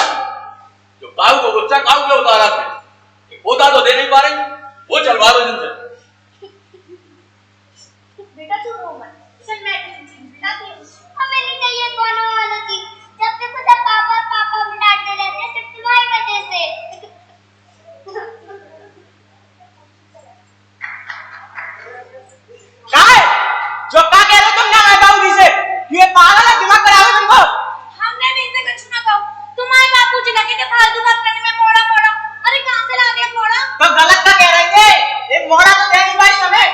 जो काऊ को गुस्सा काऊ पे उतारा थे, पोता तो दे नहीं पा रही, वो चलवा दो जिनसे। बेटा चुप हो मत, चल मैं बताती हूँ। हमें नहीं चाहिए कोनो वाला चीज, जब तक खुद पापा पापा हम डांटते रहते हैं सिर्फ तुम्हारी वजह से। काय जो का कह रहे हो तुम ना मैं बाबूजी से, ये पागल है, दिमाग खराब है तुमको। हमने भी इनसे कुछ ना कहो, तुम्हारे बापूजी लगे थे फालतू बात करने में। मोड़ा मोड़ा, अरे कहाँ से ला दिया मोड़ा। तो गलत का कह रहे थे, एक मोड़ा तो दे नहीं पाई हमें।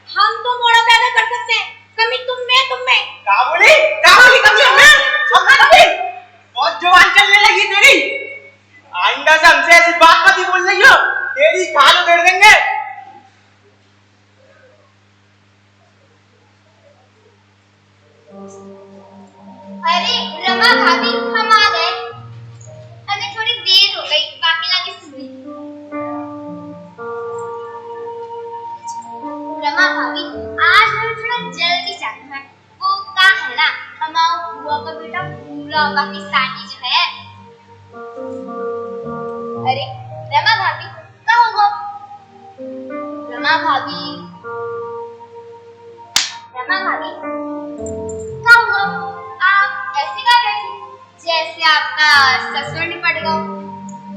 हम तो मोड़ा पैदा कर सकते हैं, कमी तुम में। काबुली कमी हमें, हम कमी बहुत जुबान चलने लगी तेरी। आइंदा से हमसे ऐसी बात मत ही बोल रही हो, तेरी खाल उधेड़ देंगे। अरे रमा भाभी हम आ गए, हमें थोड़ी देर हो गई, बाकी लाके सुनी। रमा भाभी आज हमें थोड़ा जल्दी जाना है, वो का है ना हमारा बुआ का बेटा पूरा पाकिस्तानी जो है। अरे रमा भाभी का होगा, रमा भाभी का हुआ, आप ऐसे का बैठी जैसे आपका ससुर निपट गया,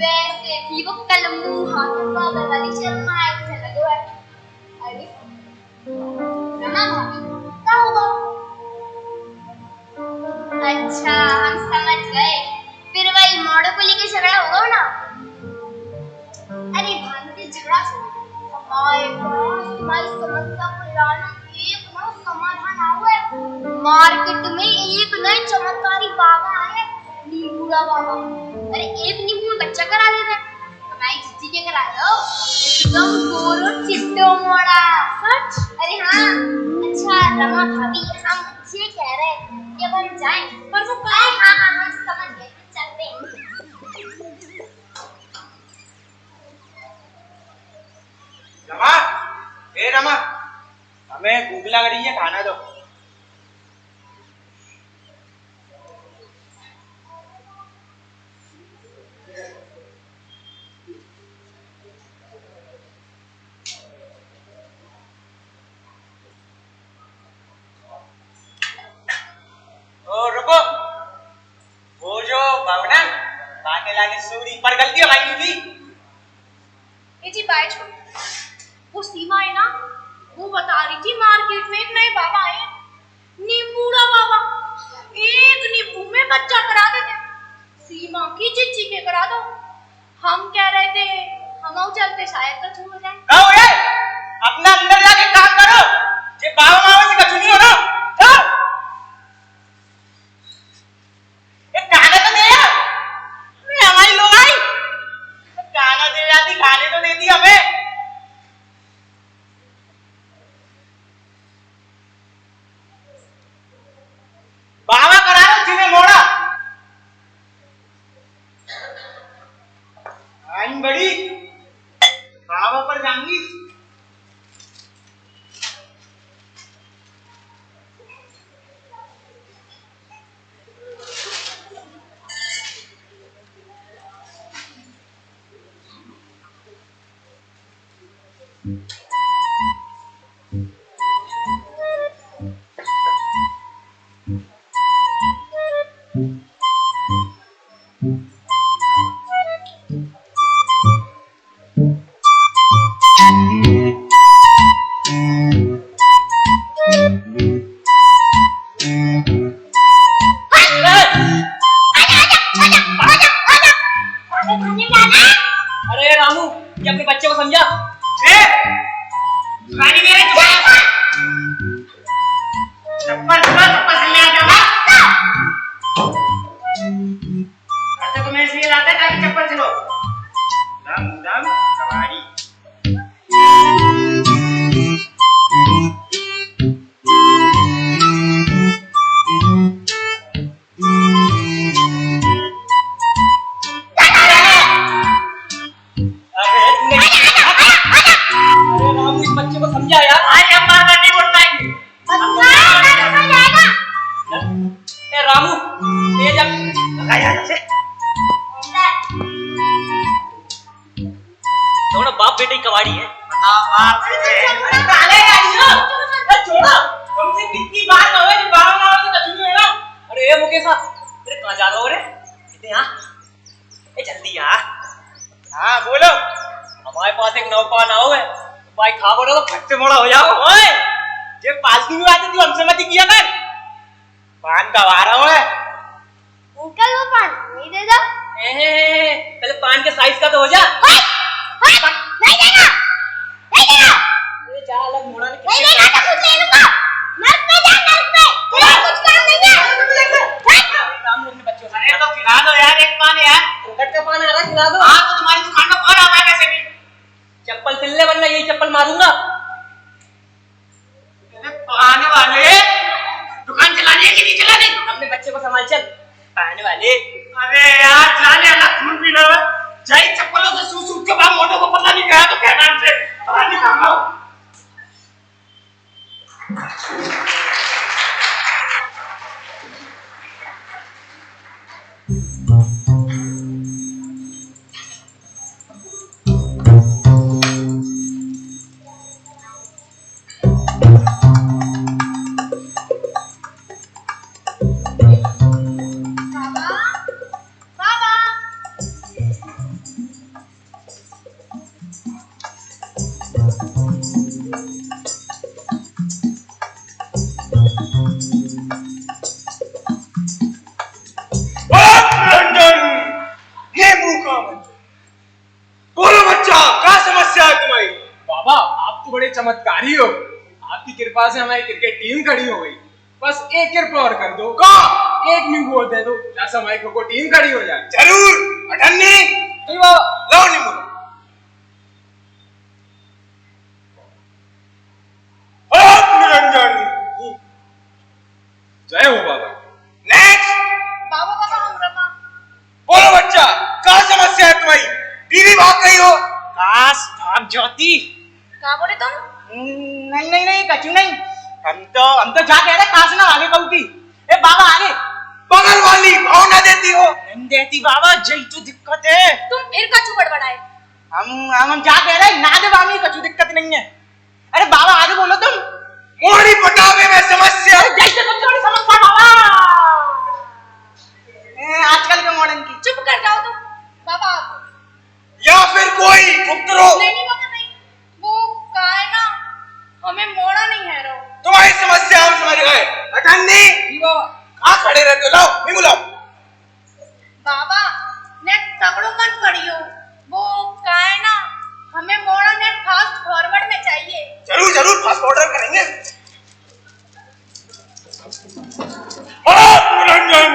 वैसे भी वो कल मुंह हाथों बगल वाली शर्मा ऐसे लगे हुए। अरे रमा भाभी का हुआ, अच्छा हम समझ गए, फिर वही मोड़ो को लेकर झगड़ा होगा ना। अरे भाभी झगड़ा छोड़ो, हमारे पास तुम्हारी समस्या को लाने एक ना समाधान आया है। मार्केट में एक नए चमत्कारी बाबा आए, नींबूड़ा बाबा। अरे एक नींबू में बच्चा करा देते हैं, हमारी जीजी के करा दो, एकदम गोरो चिट्टो मोड़ा। सच? अरे हाँ। अच्छा रमा भाभी हम ये कह रहे हैं कि अब हम जाएं, पर वो हाँ हम समझ गए, चलते हैं। रमा, ए रमा, हमें भूख लग रही है, खाना दो। ओ रुको, वो जो भावना खाने लागे सूरी पर गलती हमारी थी। ये जी बाइज वो सीमा है ना, वो बता रही थी मार्केट में एक नए बाबा आए, नींबूड़ा बाबा। एक नींबू में बच्चा करा देते। सीमा की चिच्ची के करा दो। हम कह रहे थे हम चलते शायद कछु हो जाए। कहो ये अपना अंदर जाके काम करो, ये बाबा मामा से कछु नहीं हो ना। जाओ एक गाना तो दे यार, हमारी लोग आई गाना दे जाती, गाने तो देती हमें। बाबा करा लो जिन्हें मोड़ा आई बड़ी बाबा पर जाऊंगी। अरे रामू, ये अपने बच्चे को समझा। चप्पल ले आ जाओ। अच्छा तो मैं इसलिए लाता ताकि चप्पल चलो। दम दम कबाड़ी। बच्चे को समझा यार। आज हम बात नहीं बोल पाएंगे। ए रामू, ये जब लगा यहाँ से। दोनों बाप बेटे की कबाड़ी है। बाप बेटे। काले गाड़ियों। छोड़ो। तुमसे कितनी बार कहोगे कि बाबा मामा से कछु नहीं होगा। अरे ये मुकेश तेरे कहाँ जा रहे हो रे? इतने यहाँ? ए जल्दी यार। हाँ बोलो। हमारे पास एक नौका नाव है। भाई खा बोलो तो फट से मोड़ा हो जाओ। ओए, ये फालतू की बातें तू हमसे मत किया कर। पान का वारा है। अंकल वो पान नहीं दे दो। पहले पान के साइज का तो हो जा। नहीं देगा, नहीं देगा। ये जा अलग मोड़ा ने नहीं देगा तो कुछ ले लूंगा। नर्स पे जा, नर्स पे। तेरा कुछ काम नहीं है। रामू अपने बच्चों से। अरे तो खिला दो यार एक पान यार। कट का पान आ रहा है, खिला दो। हाँ तो तुम्हारी दुकान में कौन आता है कैसे भी? चप्पल सिलने वरना यही चप्पल मारूंगा। आने वाले दुकान चलानी है कि नहीं चलानी? अपने बच्चे को संभाल चल। आने वाले। अरे यार जाने अलग खून पीना है। जाई चप्पलों से सूट के बाद मोटो को पता नहीं गया तो क्या नाम से पानी खाओ। चमत्कारी हो। आपकी कृपा से हमारी क्रिकेट टीम खड़ी हो गई। बस एक कृपा और कर दो। एक नींबू और दे दो, जैसा हमारी खो टीम खड़ी हो जाए। जरूर अठन्नी लो नींबू। निरंजन जय हो बाबा। नेक्स्ट बाबा बाबा हम रमा। बोलो बच्चा, क्या समस्या है तुम्हारी? बीवी भाग गई हो? काश भाग जाती। क्या बोले तुम? नहीं नहीं नहीं कछु नहीं। हम तो जा कह रहे काश ना आगे कहू की। ए बाबा आगे। बगल वाली भाव ना देती हो? नहीं देती बाबा, यही तो दिक्कत है। तुम फिर कछु बड़बड़ाए। हम जा कह रहे ना दे बामी, कछु दिक्कत नहीं है। अरे बाबा आगे बोलो तुम। मोड़ी पटावे में समस्या। जैसे तुम थोड़ी समस्या बाबा। आजकल के मॉडर्न की। चुप कर जाओ तुम। बाबा या फिर कोई गुप्त रोग? नहीं बाबा नहीं, वो क्या है ना, हमें मत पढ़ियो, वो क्या है ना, हमें मॉडर्न एंड फास्ट फॉरवर्ड में चाहिए। जरूर जरूर फास्ट फॉरवर्ड करेंगे। रंजन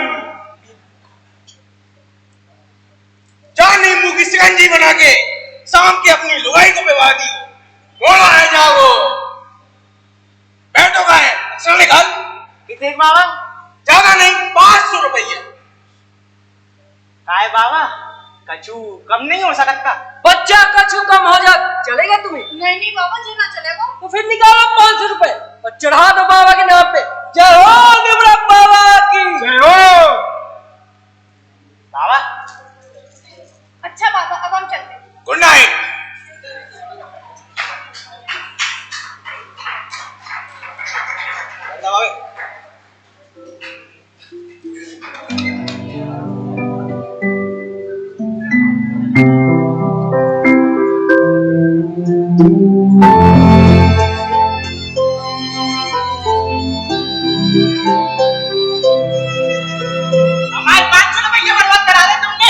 जा नींबू की शिकंजी बना के शाम की अपनी लुगाई को पिवा दी। कौन आया जाओ, बैठो का है अक्षर निकाल। कितने बाबा? ज्यादा नहीं, 500 रुपये। काय बाबा, कछु कम नहीं हो सकता? बच्चा कछु कम हो जा चलेगा तुम्हें? नहीं नहीं बाबा जी, ना चलेगा। तो फिर निकालो 500 रुपए और चढ़ा दो बाबा के नाम पे। जय हो निवड़ा बाबा की। जय हो बाबा। अच्छा बाबा, अब हम चलते हैं। Good night. हमारे 500 रुपये बर्बाद करा दे तुमने।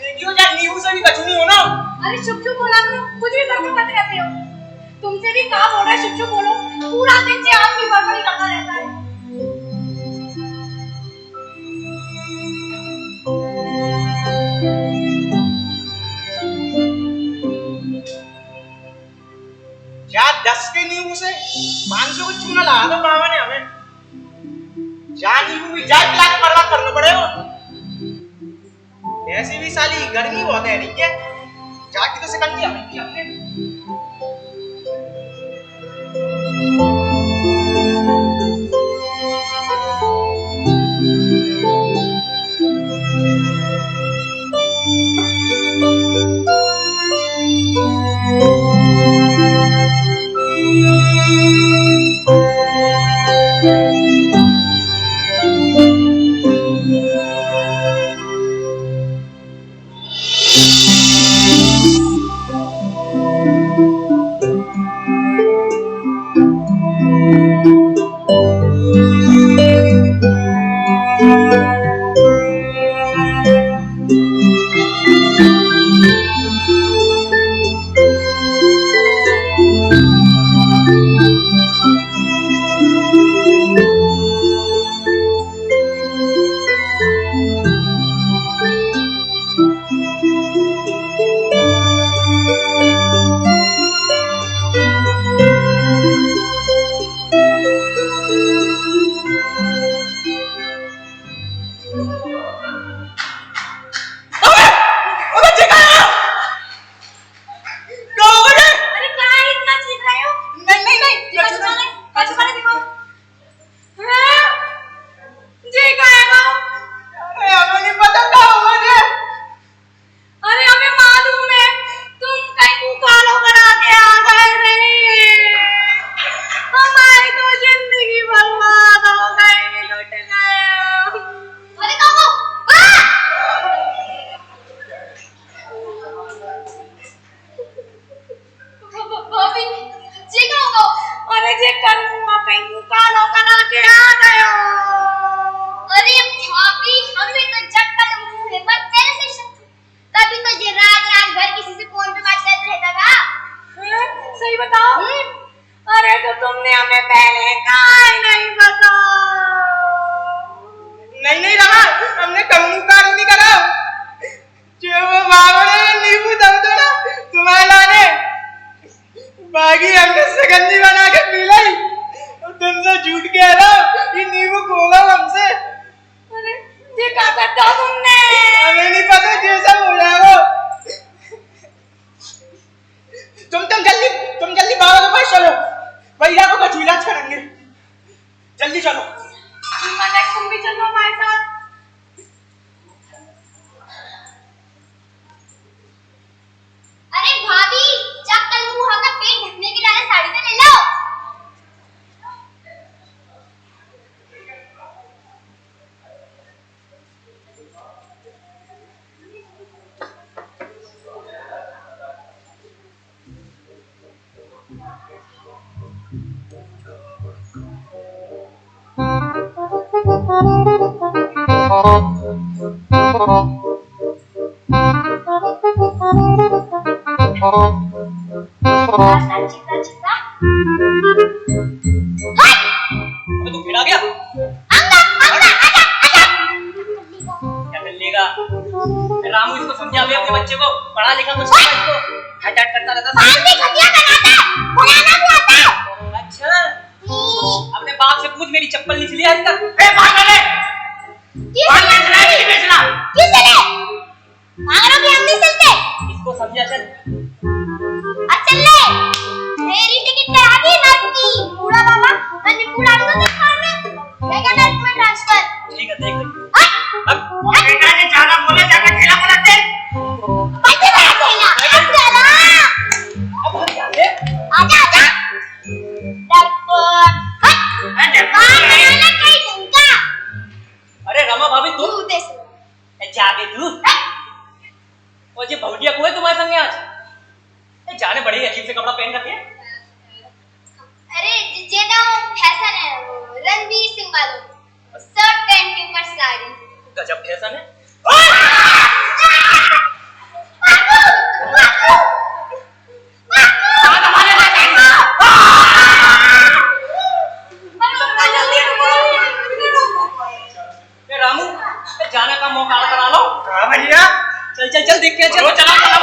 देखियो यार, नींबू से भी कछु नहीं होना। अरे चुप चुप बोला करो, कुछ भी करके मत रहते हो। तुमसे भी काम हो रहा है, चुप चुप बोलो। पूरा दिन से आपकी बड़बड़ी करता रहता है। क्या 10 के नींबू से 500 को चूना लगा दो बाबा ने हमें। जा नींबू भी जाए पिला के बर्बाद करना पड़ेगा। ऐसी भी साली गर्मी बहुत है, ठीक है? जाके तो शिकंजी हमें की हमने। Thank you. चीता चीता अबे तू भिड़ा गया? अंगा अंगा आजा आजा क्या कर लेगा? रामू इसको समझा भी अपने बच्चे को, पढ़ा लिखा कुछ नहीं इसको, हट हट करता रहता था। पानी खटिया बनाता है, बनाना भी आता है। अच्छा, अपने बाप से पूछ मेरी चप्पल नहीं सिली आज तक। ए भाग ले, भाग बेचना है कि बेचना? किस ले? मांगरों की हम नहीं चलते। इसको समझा चल। चल ले, मेरी टिकट करा दी नट की। पूरा बाबा, मैंने पूरा तो देखा में। मैं क्या नेट में ट्रांसफर। ठीक है देख ले। अब बेटा ने ज्यादा बोले ज्यादा खेला बोलते। बच्चे बड़ा खेला। अब चला। अब भाग जा ले। आजा आजा। डरपोक। हट। बनाना कहीं दूंगा। अरे रमा भाभी तू तू दे से। जागे तू। और ये भौटिया को है तुम्हारे संग आज? ए जाने बड़े अजीब से कपड़ा पहन रखे हैं। अरे जे ना वो फैशन है, वो रणवीर सिंह वालों, शर्ट पैंट के ऊपर साड़ी। गजब फैशन है। रामू जाने का मौका करा लो। हाँ भैया, चल चल चल देख के चलो। चला चला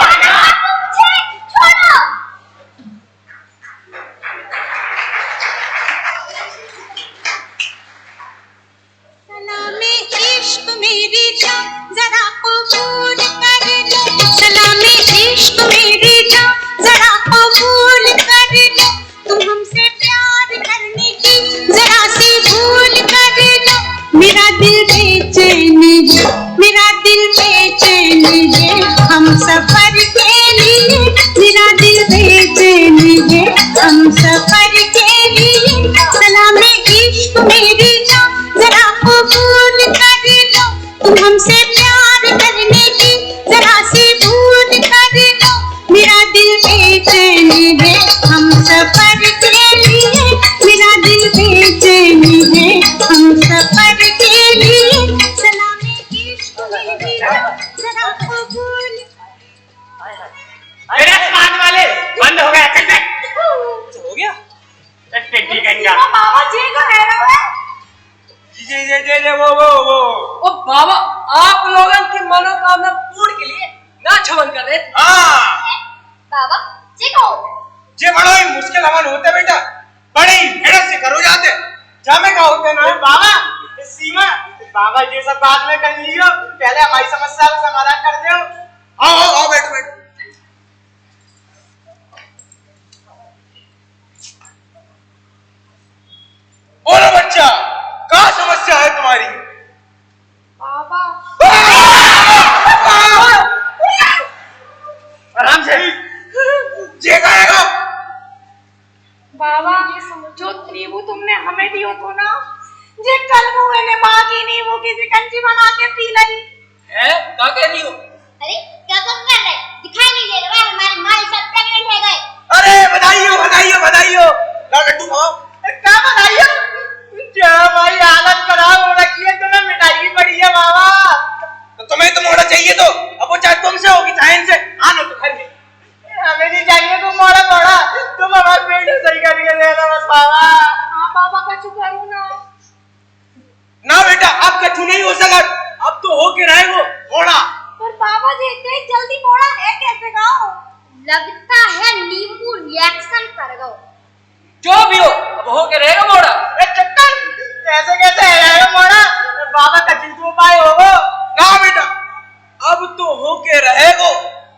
सलामे इश्क मेरी जान जरा कबूल कर लो, सलामे इश्क मेरी जान जरा कबूल कर लो, तुम हमसे प्यार करने की जरा सी भूल कर लो। मेरा दिल बेचैन है, मेरा दिल बेचैन है, हम सफर के लिए, मेरा दिल बेचैन है, हम सफर के लिए। सलामे इश्क मेरी जान जरा कबूल कर लो, तुम हमसे प्यार करने की जरा सी भूल कर लो। मेरा दिल बेचैन है, हम सफर के लिए, मेरा दिल बेचैन है, हम सफर के लिए। सलामे इश्क मेरी जरा कबूल। अरे कान वाले बंद हो गया। चल हो गया। टेटी गंगा। बाबा जी को कह रहा है। जे वो ओ बाबा, आप लोगों की मनोकामना पूर्ण के लिए ना छमन कर रहे थे। हाँ, बाबा जी को जे बड़ा ही मुश्किल अमल होते बेटा, बड़ी मेहनत से करो जाते। जामे का होते ना बाबा, सीमा बाबा ये सब बाद में कर लियो, पहले हमारी समस्या का समाधान कर दो। आओ आओ आओ, बैठो बैठो। बोलो बच्चा, क्या समस्या है तुम्हारी? बाबा आराम से जे कहेगा। बाबा जो नींबू तुमने हमें दियो तो ना, जे कल मुए ने मांगी नींबू की शिकंजी बना के पी ली है क्या कह रही हो? अरे क्या कर रहे? दिखाई नहीं दे रहा है, हमारी माँ सब प्रेग्नेंट है गए। अरे बधाइयो बधाइयो बधाइयो। ला लड्डू खाओ। क्या बधाइयो? क्या हमारी हालत खराब हो रखी है, तुम्हें मिठाई की पड़ी है बाबा। तो तुम्हें तो मोड़ा चाहिए, तो अब वो चाहे तुमसे होगी चाहे इनसे। आनो तो खाइए। हमें नहीं चाहिए तुम मोड़ा मोड़ा, तुम हमारे पेट सही करके दे दो बस बाबा। हाँ बाबा का चुका रू ना। ना बेटा, अब कछु नहीं हो सका, अब तो हो के रहे वो मोड़ा। पर बाबा जी इतने जल्दी मोड़ा है कैसे गाओ? लगता है नींबू रिएक्शन कर गो। जो भी हो, अब हो के रहेगा मोड़ा। चक्कर कैसे कैसे है मोड़ा? बाबा का चिंतु उपाय होगा ना बेटा, अब तो हो के रहेगो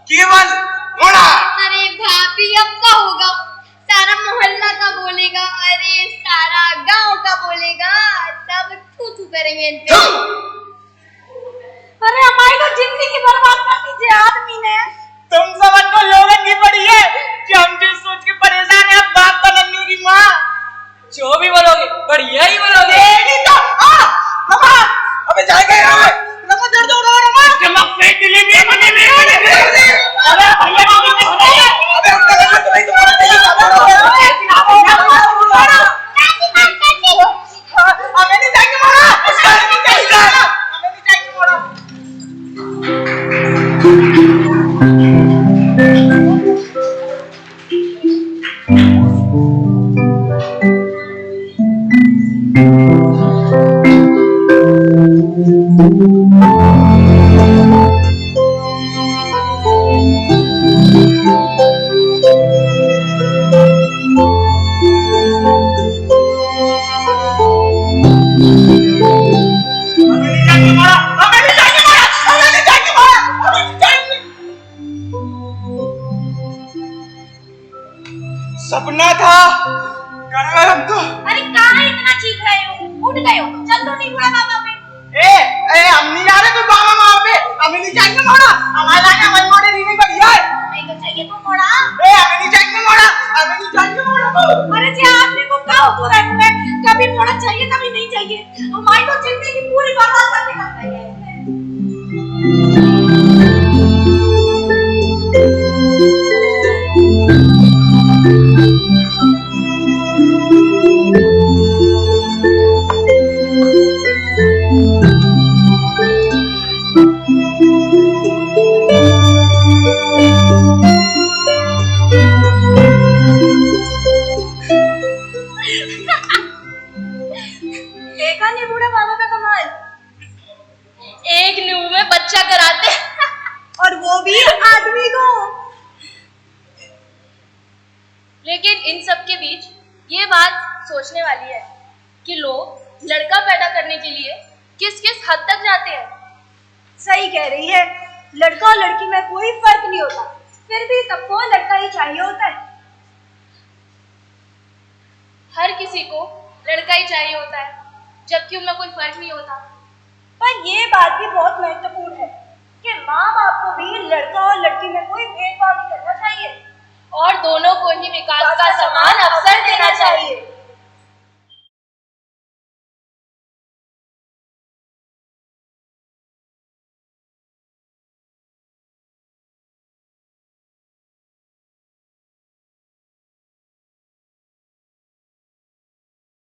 केवल मोड़ा। अरे भाभी अब क्या होगा? सारा मोहल्ला का बोलेगा, अरे सारा गांव का बोलेगा, सब थू थू करेंगे इन पे। अरे हमारी तो जिंदगी बर्बाद कर दीजिए आदमी ने। तुम सबको लोगन की पड़ी है कि हम जिस सोच के परेशान है, अब बाप बनने की माँ। जो भी बनोगे बढ़िया ही बनोगे। मामा अबे जाएगा यार, रमा दर्द हो रहा है रमा। रमा पेट दिल्ली में बने में अरे भैया अबे उठा कर तुम्हें तुम्हारा चाहिए हमें नहीं जाएंगे मोड़ा, हमें नहीं जाएंगे मोड़ा। सपना था, कर गए हम तो। अरे कहाँ इतना चीख रहे हो? उठ गए हो तो चल दो नहीं बुढ़ा बाबा पे। हम नहीं जा रहे कोई बाबा वहाँ पे, हमें नहीं चाहिए मोड़ा, हमारे लाके हमारे मोड़े नहीं बढ़िया है। नहीं तो चाहिए तो मोड़ा। हमें नहीं चाहिए मोड़ा, हमें नहीं चाहिए मोड़ा तो। अरे जी आपने को क्या होतो रहता है? कभी मोड़ा चाहिए कभी नहीं चाहिए। हमारी तो जिंदगी पूरी बर्बाद करके रख गई है इसने। देखा नहीं बूढ़ा बाबा का कमाल? एक नींव में बच्चा कराते और वो भी आदमी को। लेकिन इन सब के बीच ये बात सोचने वाली है कि लोग लड़का पैदा करने के लिए किस किस हद तक जाते हैं। सही कह रही है, लड़का और लड़की में कोई फर्क नहीं होता, फिर भी सबको लड़का ही चाहिए होता है। हर किसी को लड़का ही चाहिए होता है, जबकि उनमें कोई फर्क नहीं होता। पर ये बात भी बहुत महत्वपूर्ण है कि माँ बाप को भी लड़का और लड़की में कोई भेदभाव नहीं करना चाहिए और दोनों को ही विकास का समान